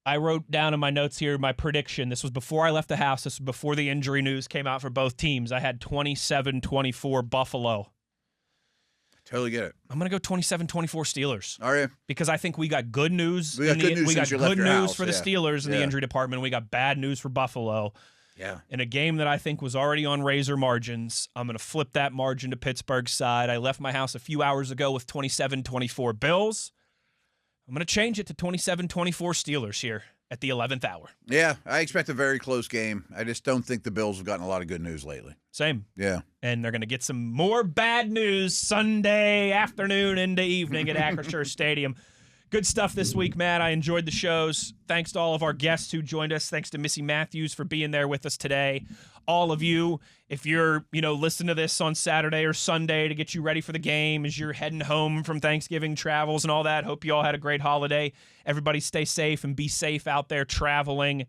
I wrote down in my notes here my prediction. This was before I left the house. This was before the injury news came out for both teams. I had 27-24 Buffalo. Totally get it. I'm going to go 27-24 Steelers. Are you? Because I think we got good news. We got good news we got since you left good your news house. for the Steelers in the injury department. We got bad news for Buffalo. Yeah. In a game that I think was already on razor margins, I'm going to flip that margin to Pittsburgh's side. I left my house a few hours ago with 27-24 Bills. I'm going to change it to 27-24 Steelers here at the 11th hour. Yeah, I expect a very close game. I just don't think the Bills have gotten a lot of good news lately. Same. Yeah. And they're going to get some more bad news Sunday afternoon into evening at Acrisure Stadium. Good stuff this week, Matt. I enjoyed the shows. Thanks to all of our guests who joined us. Thanks to Missi Matthews for being there with us today. All of you, if you're, listening to this on Saturday or Sunday to get you ready for the game as you're heading home from Thanksgiving travels and all that, hope you all had a great holiday. Everybody stay safe and be safe out there traveling.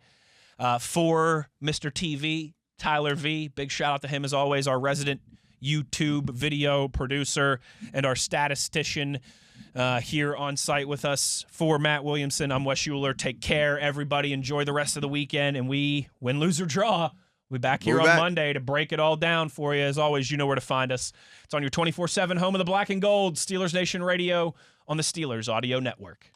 For Mr. TV, Tyler V, big shout out to him as always, our resident YouTube video producer and our statistician here on site with us. For Matt Williamson, I'm Wes Uhler. Take care, everybody. Enjoy the rest of the weekend, and we win, lose, or draw. We'll be back here on Monday to break it all down for you. As always, you know where to find us. It's on your 24/7 home of the Black and Gold, Steelers Nation Radio on the Steelers Audio Network.